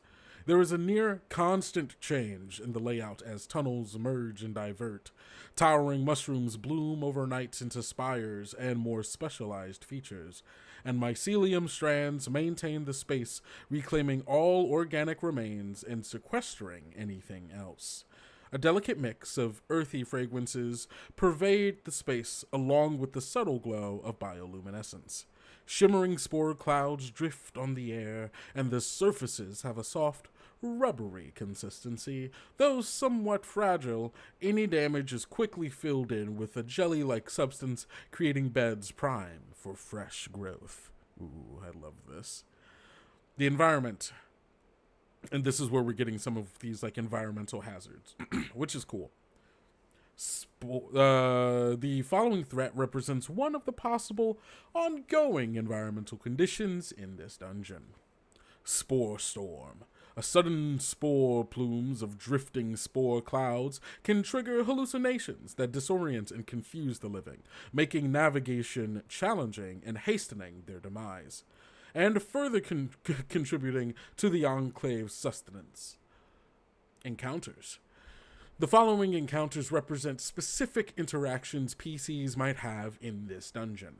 There is a near constant change in the layout as tunnels merge and divert. Towering mushrooms bloom overnight into spires and more specialized features, and mycelium strands maintain the space, reclaiming all organic remains and sequestering anything else. A delicate mix of earthy fragrances pervade the space along with the subtle glow of bioluminescence. Shimmering spore clouds drift on the air, and the surfaces have a soft, rubbery consistency. Though somewhat fragile, any damage is quickly filled in with a jelly-like substance, creating beds prime for fresh growth. Ooh, I love this. The environment. And this is where we're getting some of these like environmental hazards, which is cool. The following threat represents one of the possible ongoing environmental conditions in this dungeon. Spore storm. A sudden spore plumes of drifting spore clouds can trigger hallucinations that disorient and confuse the living, making navigation challenging and hastening their demise, and further contributing to the Enclave's sustenance. Encounters. The following encounters represent specific interactions PCs might have in this dungeon.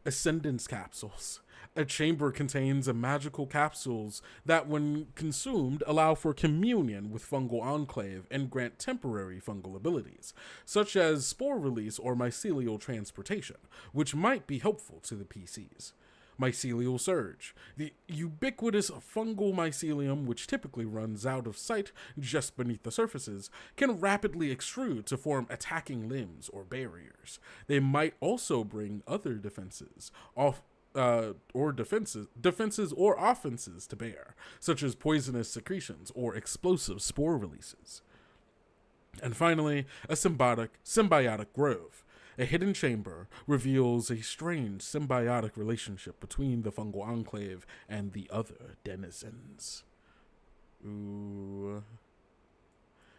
Ascendance capsules. A chamber contains a magical capsules that, when consumed, allow for communion with fungal enclave and grant temporary fungal abilities, such as spore release or mycelial transportation, which might be helpful to the PCs. Mycelial surge. The ubiquitous fungal mycelium, which typically runs out of sight just beneath the surfaces, can rapidly extrude to form attacking limbs or barriers. They might also bring other defenses or offenses to bear, such as poisonous secretions or explosive spore releases. And finally, a symbiotic grove. A hidden chamber reveals a strange symbiotic relationship between the fungal enclave and the other denizens. Ooh.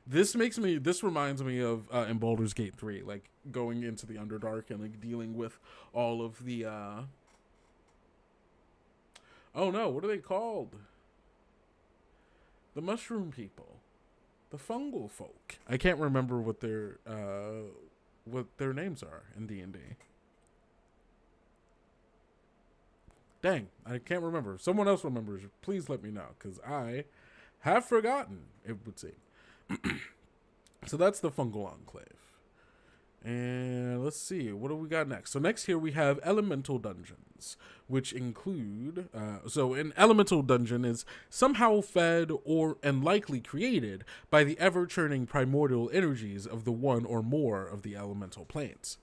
This reminds me of in Baldur's Gate 3, like going into the Underdark and like dealing with all of the oh no, what are they called? The mushroom people. The fungal folk. I can't remember what their names are in D&D. Dang, I can't remember. Someone else remembers. Please let me know, because I have forgotten, it would seem. So that's the fungal enclave. And let's see, what do we got next? So next here we have elemental dungeons, which include, so an elemental dungeon is somehow fed and likely created by the ever-churning primordial energies of the one or more of the elemental planes.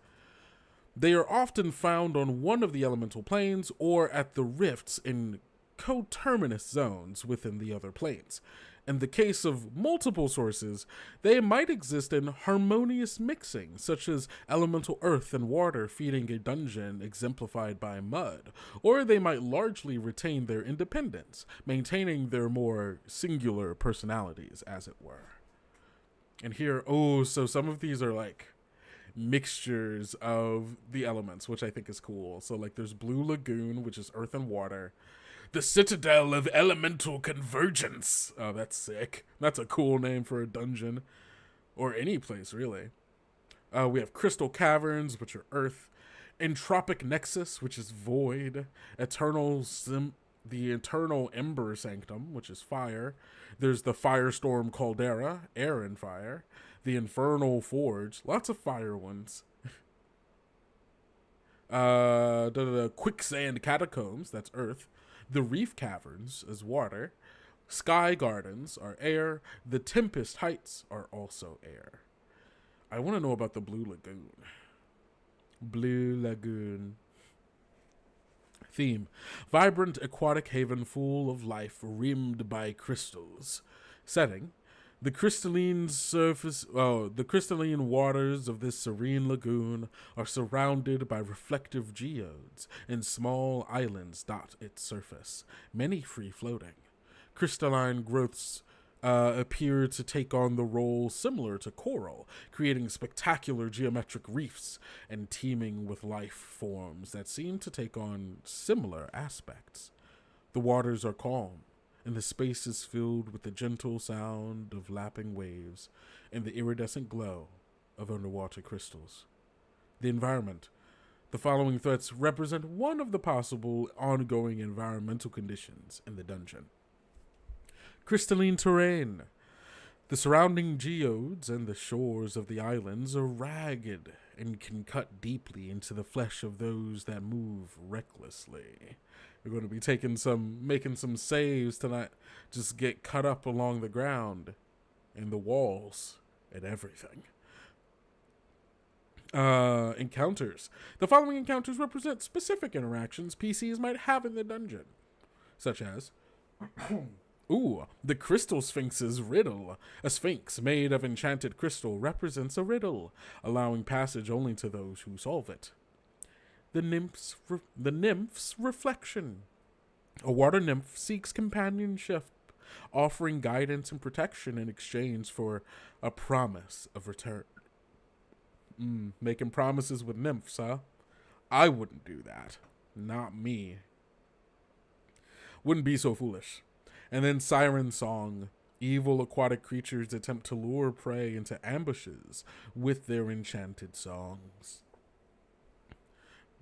They are often found on one of the elemental planes or at the rifts in coterminous zones within the other planes. In the case of multiple sources, they might exist in harmonious mixing, such as elemental earth and water feeding a dungeon exemplified by mud, or they might largely retain their independence, maintaining their more singular personalities, as it were. And here, so some of these are like mixtures of the elements, which I think is cool. So like there's Blue Lagoon, which is earth and water. The Citadel of Elemental Convergence. Oh, that's sick. That's a cool name for a dungeon. Or any place, really. We have Crystal Caverns, which are earth. Entropic Nexus, which is void. The Eternal Ember Sanctum, which is fire. There's the Firestorm Caldera, air and fire. The Infernal Forge, lots of fire ones. Quicksand Catacombs, that's earth. The Reef Caverns is water. Sky Gardens are air. The Tempest Heights are also air. I want to know about the Blue Lagoon. Blue Lagoon. Theme: vibrant aquatic haven full of life, rimmed by crystals. Setting: the crystalline waters of this serene lagoon are surrounded by reflective geodes, and small islands dot its surface, many free-floating. Crystalline growths appear to take on the role similar to coral, creating spectacular geometric reefs and teeming with life forms that seem to take on similar aspects. The waters are calm, and the space is filled with the gentle sound of lapping waves and the iridescent glow of underwater crystals. The environment. The following threats represent one of the possible ongoing environmental conditions in the dungeon. Crystalline terrain. The surrounding geodes and the shores of the islands are ragged and can cut deeply into the flesh of those that move recklessly. You're going to be making some saves to not just get cut up along the ground and the walls and everything. Encounters. The following encounters represent specific interactions PCs might have in the dungeon, such as the Crystal Sphinx's riddle. A sphinx made of enchanted crystal represents a riddle, allowing passage only to those who solve it. The nymph's reflection. A water nymph seeks companionship, offering guidance and protection in exchange for a promise of return. Making promises with nymphs, huh? I wouldn't do that. Not me. Wouldn't be so foolish. And then Siren Song. Evil aquatic creatures attempt to lure prey into ambushes with their enchanted songs.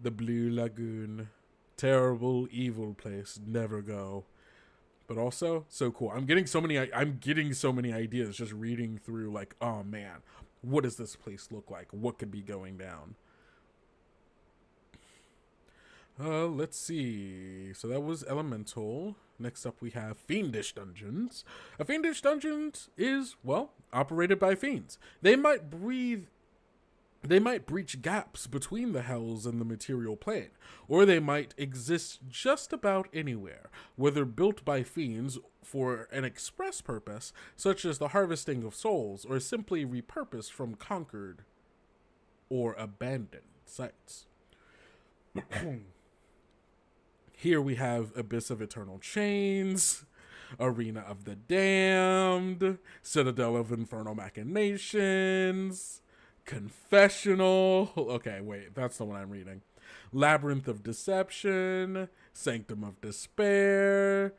The Blue Lagoon. Terrible, evil place. Never go. But also, so cool. I'm getting so many ideas just reading through, like, oh man, what does this place look like? What could be going down? Let's see. So that was Elemental. Next up we have Fiendish Dungeons. A Fiendish Dungeon is, well, operated by fiends. They might breach gaps between the hells and the material plane, or they might exist just about anywhere, whether built by fiends for an express purpose, such as the harvesting of souls, or simply repurposed from conquered or abandoned sites. Here we have Abyss of Eternal Chains, Arena of the Damned, Citadel of Infernal Machinations, Confessional. Okay, wait, that's the one I'm reading. Labyrinth of Deception, Sanctum of Despair,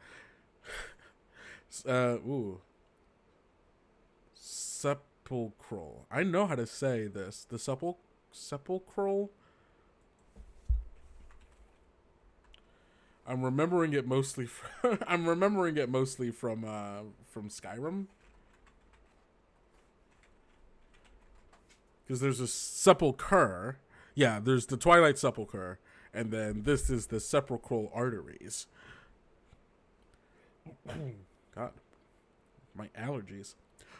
Sepulchral. I know how to say this. The Sepulchral. I'm remembering it mostly from Skyrim. Because there's a sepulcher. Yeah, there's the Twilight Sepulcher. And then this is the sepulchral arteries. God. My allergies.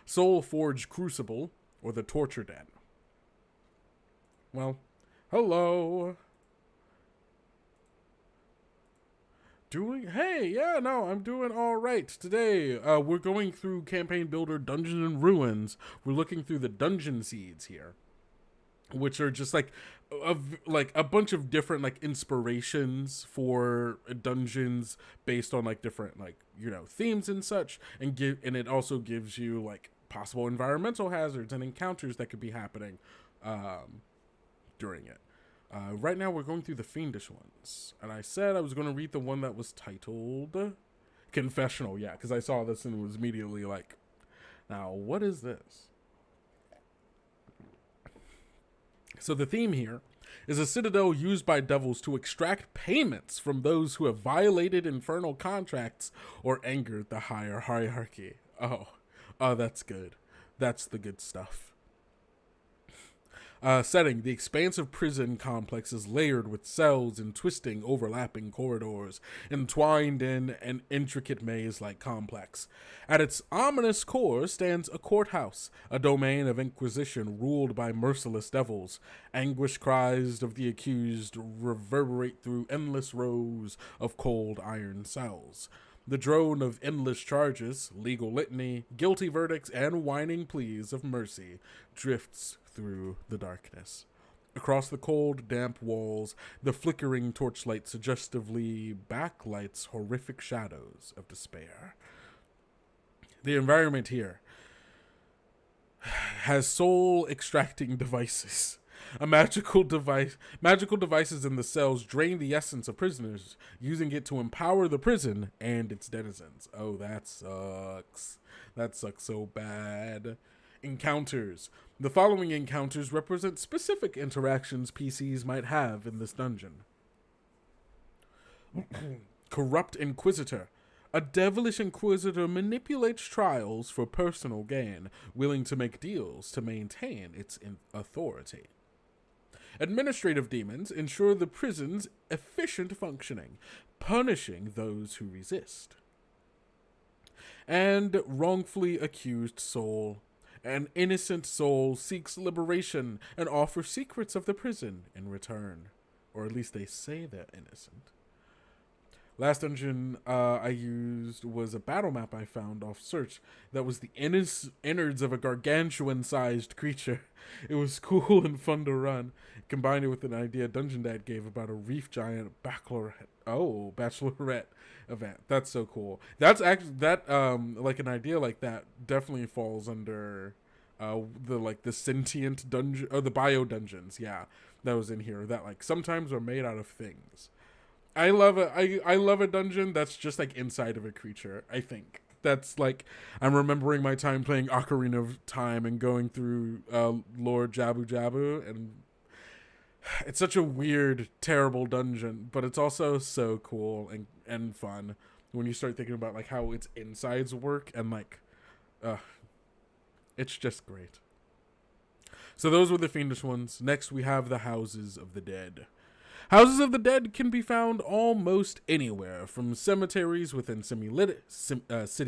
Soul Forge Crucible, or the Torture Den. Well, hello. I'm doing all right. Today, we're going through Campaign Builder Dungeon and Ruins. We're looking through the dungeon seeds here, which are just like a bunch of different like inspirations for dungeons based on like different like, you know, themes and such, and it also gives you like possible environmental hazards and encounters that could be happening during it. Right now we're going through the Fiendish ones, and I said I was going to read the one that was titled Confessional, yeah, because I saw this and was immediately like, now what is this? So the theme here is a citadel used by devils to extract payments from those who have violated infernal contracts or angered the higher hierarchy. Oh, that's good. That's the good stuff. Setting, the expansive prison complex is layered with cells and twisting, overlapping corridors, entwined in an intricate maze-like complex. At its ominous core stands a courthouse, a domain of inquisition ruled by merciless devils. Anguish cries of the accused reverberate through endless rows of cold iron cells. The drone of endless charges, legal litany, guilty verdicts, and whining pleas of mercy drifts through the darkness. Across the cold, damp walls, the flickering torchlight suggestively backlights horrific shadows of despair. The environment here has soul-extracting devices. Magical devices in the cells drain the essence of prisoners, using it to empower the prison and its denizens. Oh, that sucks. That sucks so bad. Encounters. The following encounters represent specific interactions PCs might have in this dungeon. Corrupt Inquisitor. A devilish inquisitor manipulates trials for personal gain, willing to make deals to maintain its authority. Administrative demons ensure the prison's efficient functioning, punishing those who resist. And wrongfully accused soul. An innocent soul seeks liberation and offers secrets of the prison in return. Or at least they say they're innocent. Last dungeon I used was a battle map I found off search that was the innards of a gargantuan-sized creature. It was cool and fun to run. Combined it with an idea Dungeon Dad gave about a reef giant bachelorette event. That's so cool. That's actually like an idea like that definitely falls under the sentient dungeon or the bio dungeons. Yeah, that was in here. That like sometimes are made out of things. I love a dungeon that's just like inside of a creature. I think that's like I'm remembering my time playing Ocarina of Time and going through Lord Jabu Jabu, and it's such a weird, terrible dungeon, but it's also so cool and fun when you start thinking about like how its insides work and like, it's just great. So those were the fiendish ones. Next we have the Houses of the Dead. Houses of the Dead can be found almost anywhere, from cemeteries within city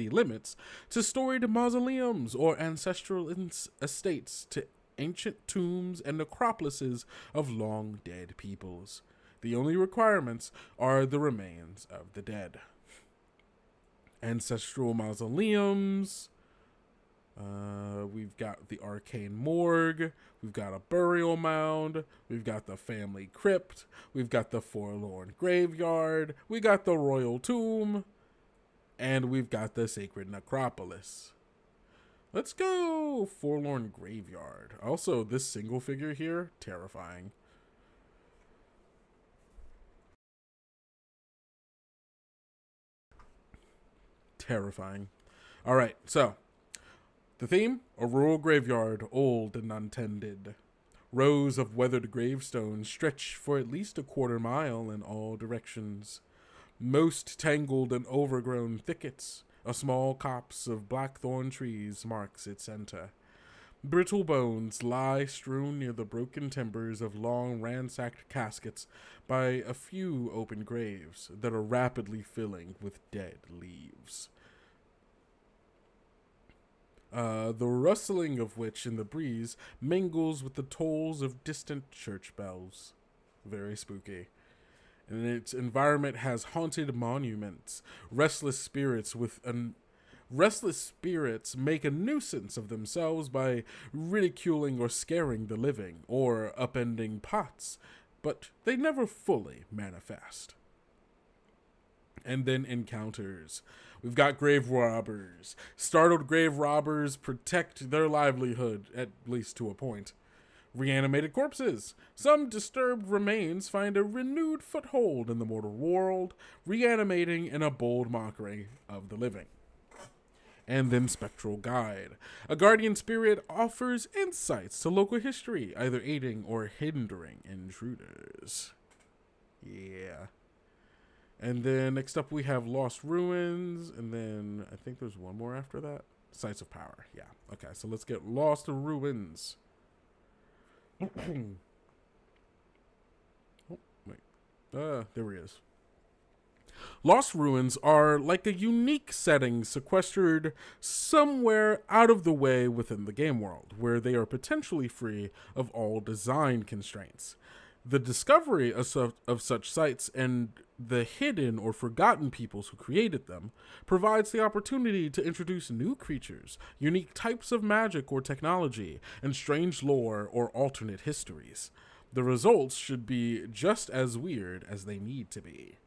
limits to storied mausoleums or ancestral estates to ancient tombs and necropolises of long-dead peoples. The only requirements are the remains of the dead. Ancestral mausoleums. We've got the arcane morgue, we've got a burial mound, we've got the family crypt, we've got the forlorn graveyard, we got the royal tomb, and we've got the sacred necropolis. Let's go forlorn graveyard. Also, this single figure here, terrifying. Terrifying. All right, so the theme, a rural graveyard, old and untended. Rows of weathered gravestones stretch for at least a quarter mile in all directions. Most tangled and overgrown thickets, a small copse of blackthorn trees marks its center. Brittle bones lie strewn near the broken timbers of long ransacked caskets by a few open graves that are rapidly filling with dead leaves. The rustling of which in the breeze mingles with the tolls of distant church bells. Very spooky. And its environment has haunted monuments. Restless spirits make a nuisance of themselves by ridiculing or scaring the living, or upending pots, but they never fully manifest. And then encounters. We've got grave robbers. Startled grave robbers protect their livelihood, at least to a point. Reanimated corpses. Some disturbed remains find a renewed foothold in the mortal world, reanimating in a bold mockery of the living. And then spectral guide. A guardian spirit offers insights to local history, either aiding or hindering intruders. Yeah. And then next up we have Lost Ruins, and then I think there's one more after that. Sites of Power, yeah. Okay, so let's get Lost Ruins. Oh, wait. There he is. Lost Ruins are like a unique setting sequestered somewhere out of the way within the game world, where they are potentially free of all design constraints. The discovery of such sites and the hidden or forgotten peoples who created them provides the opportunity to introduce new creatures, unique types of magic or technology, and strange lore or alternate histories. The results should be just as weird as they need to be.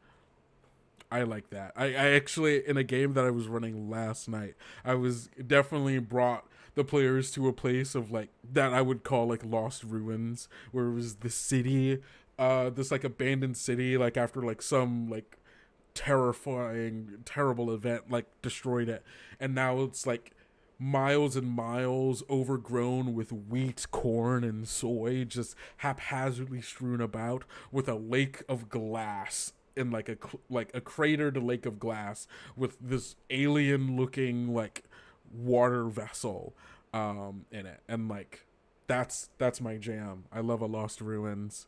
I like that. I actually, in a game that I was running last night, I was definitely brought the players to a place of like that I would call like Lost Ruins, where it was the city, this like abandoned city, like after like some like terrifying, terrible event like destroyed it, and now it's like miles and miles overgrown with wheat, corn, and soy, just haphazardly strewn about, with a lake of glass in like a cratered lake of glass with this alien looking like water vessel in it, and like that's my jam. I love a Lost Ruins.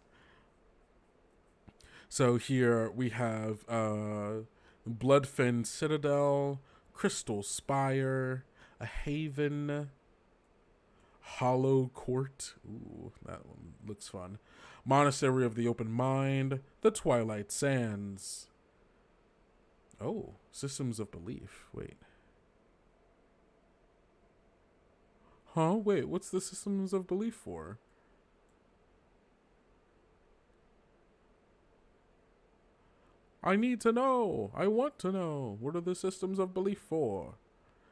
So here we have Bloodfen Citadel, Crystal Spire, a Haven, Hollow Court. Ooh, that one looks fun. Monastery of the Open Mind, the Twilight Sands. Oh, Systems of Belief. Wait. Huh? Wait, what's the Systems of Belief for? I need to know. I want to know. What are the Systems of Belief for?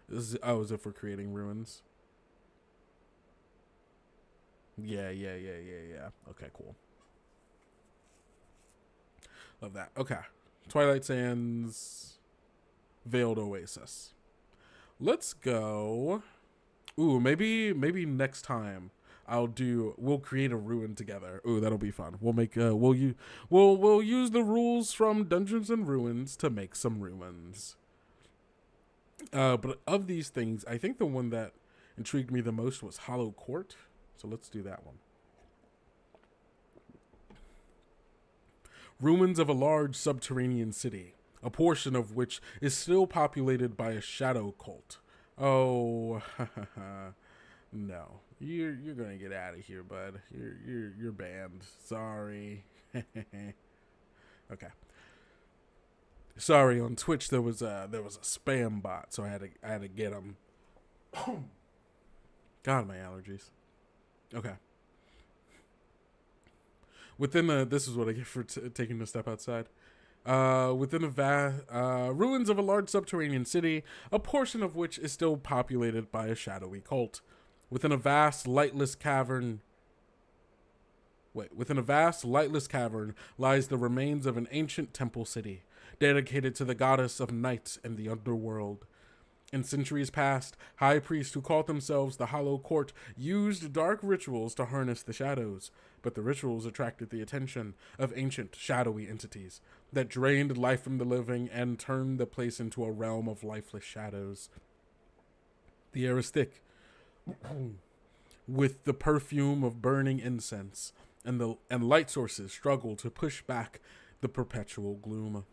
Is it for creating ruins? Yeah. Okay, cool. Love that. Okay. Twilight Sands, Veiled Oasis. Let's go. Ooh, maybe next time we'll create a ruin together. Ooh, that'll be fun. We'll make we'll use the rules from Dungeons and Ruins to make some ruins. But of these things, I think the one that intrigued me the most was Hollow Court. So let's do that one. Ruins of a large subterranean city, a portion of which is still populated by a shadow cult. Oh, no, you're gonna get out of here, bud. You're banned. Sorry. Okay. Sorry. On Twitch there was a spam bot, so I had to get them. God, my allergies. Okay. Within this is what I get for taking a step outside. Within the ruins of a large subterranean city, a portion of which is still populated by a shadowy cult. Within a vast, lightless cavern lies the remains of an ancient temple city, dedicated to the goddess of night and the underworld. In centuries past, high priests who called themselves the Hollow Court used dark rituals to harness the shadows, but the rituals attracted the attention of ancient, shadowy entities that drained life from the living and turned the place into a realm of lifeless shadows. The air is thick, with the perfume of burning incense, and light sources struggle to push back the perpetual gloom.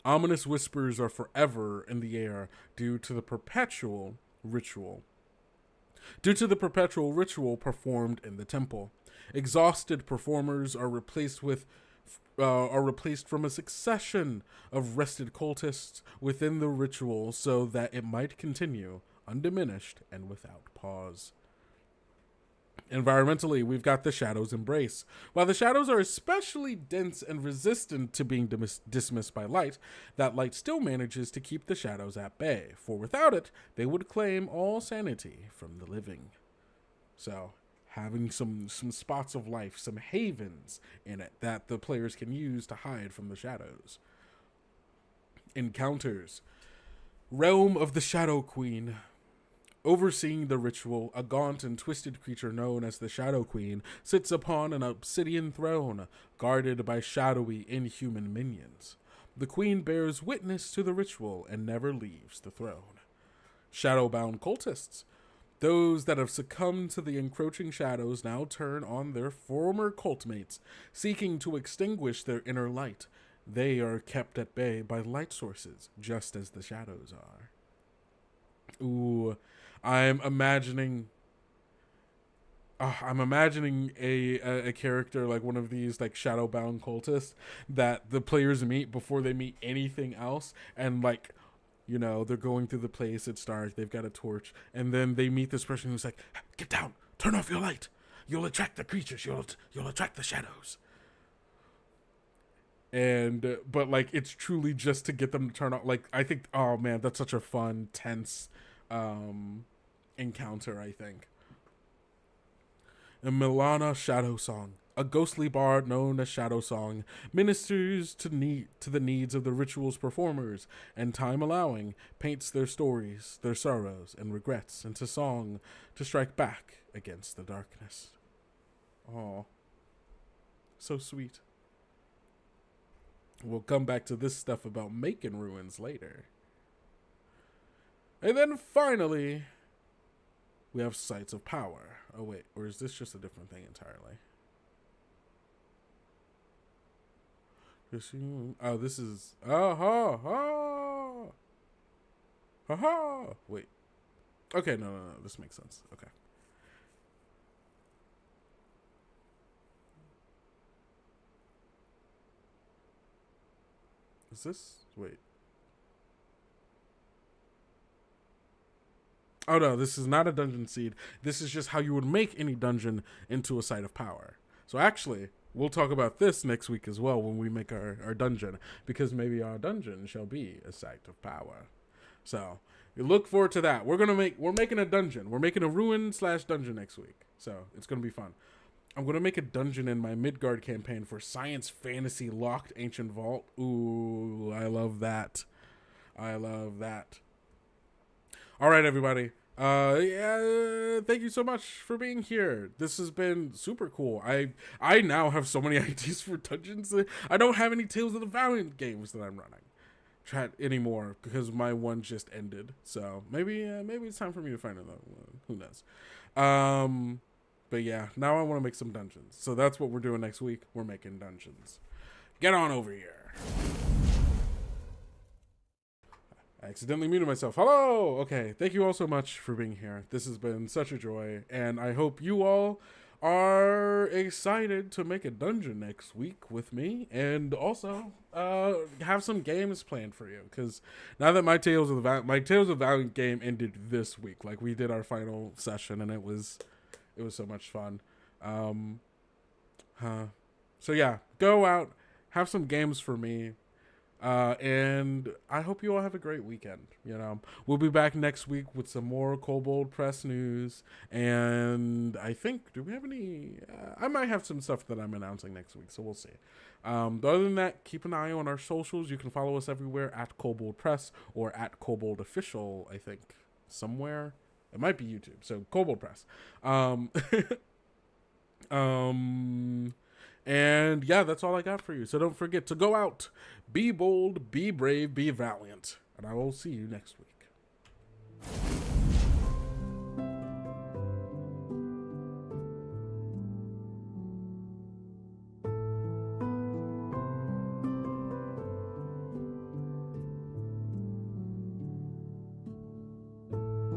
Ominous whispers are forever in the air due to the perpetual ritual performed in the temple. Exhausted performers are replaced from a succession of rested cultists within the ritual so that it might continue undiminished and without pause. Environmentally, we've got the Shadow's Embrace. While the shadows are especially dense and resistant to being dismissed by light, that light still manages to keep the shadows at bay, for without it, they would claim all sanity from the living. So, having some spots of life, some havens in it that the players can use to hide from the shadows. Encounters. Realm of the Shadow Queen. Overseeing the ritual, a gaunt and twisted creature known as the Shadow Queen sits upon an obsidian throne, guarded by shadowy, inhuman minions. The queen bears witness to the ritual and never leaves the throne. Shadowbound cultists. Those that have succumbed to the encroaching shadows now turn on their former cultmates, seeking to extinguish their inner light. They are kept at bay by light sources, just as the shadows are. Ooh, I'm imagining a character like one of these like shadowbound cultists that the players meet before they meet anything else, and like, you know, they're going through the place, it's dark, they've got a torch, and then they meet this person who's like, get down, turn off your light, you'll attract the creatures, you'll attract the shadows. And but like, it's truly just to get them to turn off. Like, I think, oh man, that's such a fun, tense encounter, I think. And Milana Shadow Song, a ghostly bard known as Shadow Song, ministers to the needs of the ritual's performers, and time allowing, paints their stories, their sorrows, and regrets into song to strike back against the darkness. Oh, so sweet. We'll come back to this stuff about making ruins later. And then finally, we have Sites of Power. Oh wait, or is this just a different thing entirely? Oh, this is... Wait. Okay, no, this makes sense. Okay. Is this... Wait. Oh no, this is not a dungeon seed. This is just how you would make any dungeon into a site of power. So actually, we'll talk about this next week as well when we make our dungeon, because maybe our dungeon shall be a site of power. So look forward to that. We're making a dungeon. We're making a ruin/dungeon next week. So it's gonna be fun. I'm gonna make a dungeon in my Midgard campaign for science fantasy locked ancient vault. Ooh, I love that. I love that. All right, everybody. Yeah, thank you so much for being here. This has been super cool. I now have so many ideas for dungeons. I don't have any Tales of the Valiant games that I'm running anymore because my one just ended. So maybe it's time for me to find another one. Who knows? But yeah, now I want to make some dungeons. So that's what we're doing next week. We're making dungeons. Get on over here. I accidentally muted myself. Hello! Okay, thank you all so much for being here. This has been such a joy, and I hope you all are excited to make a dungeon next week with me, and also have some games planned for you, because now that my Tales of Valiant game ended this week, like we did our final session, and it was so much fun. So yeah, go out, have some games for me. And I hope you all have a great weekend. You know, we'll be back next week with some more Kobold Press news. And I think, do we have any? I might have some stuff that I'm announcing next week, so we'll see. But other than that, keep an eye on our socials. You can follow us everywhere at Kobold Press or at Kobold Official. I think somewhere it might be YouTube. So Kobold Press. And yeah, that's all I got for you. So don't forget to go out, be bold, be brave, be valiant. And I will see you next week.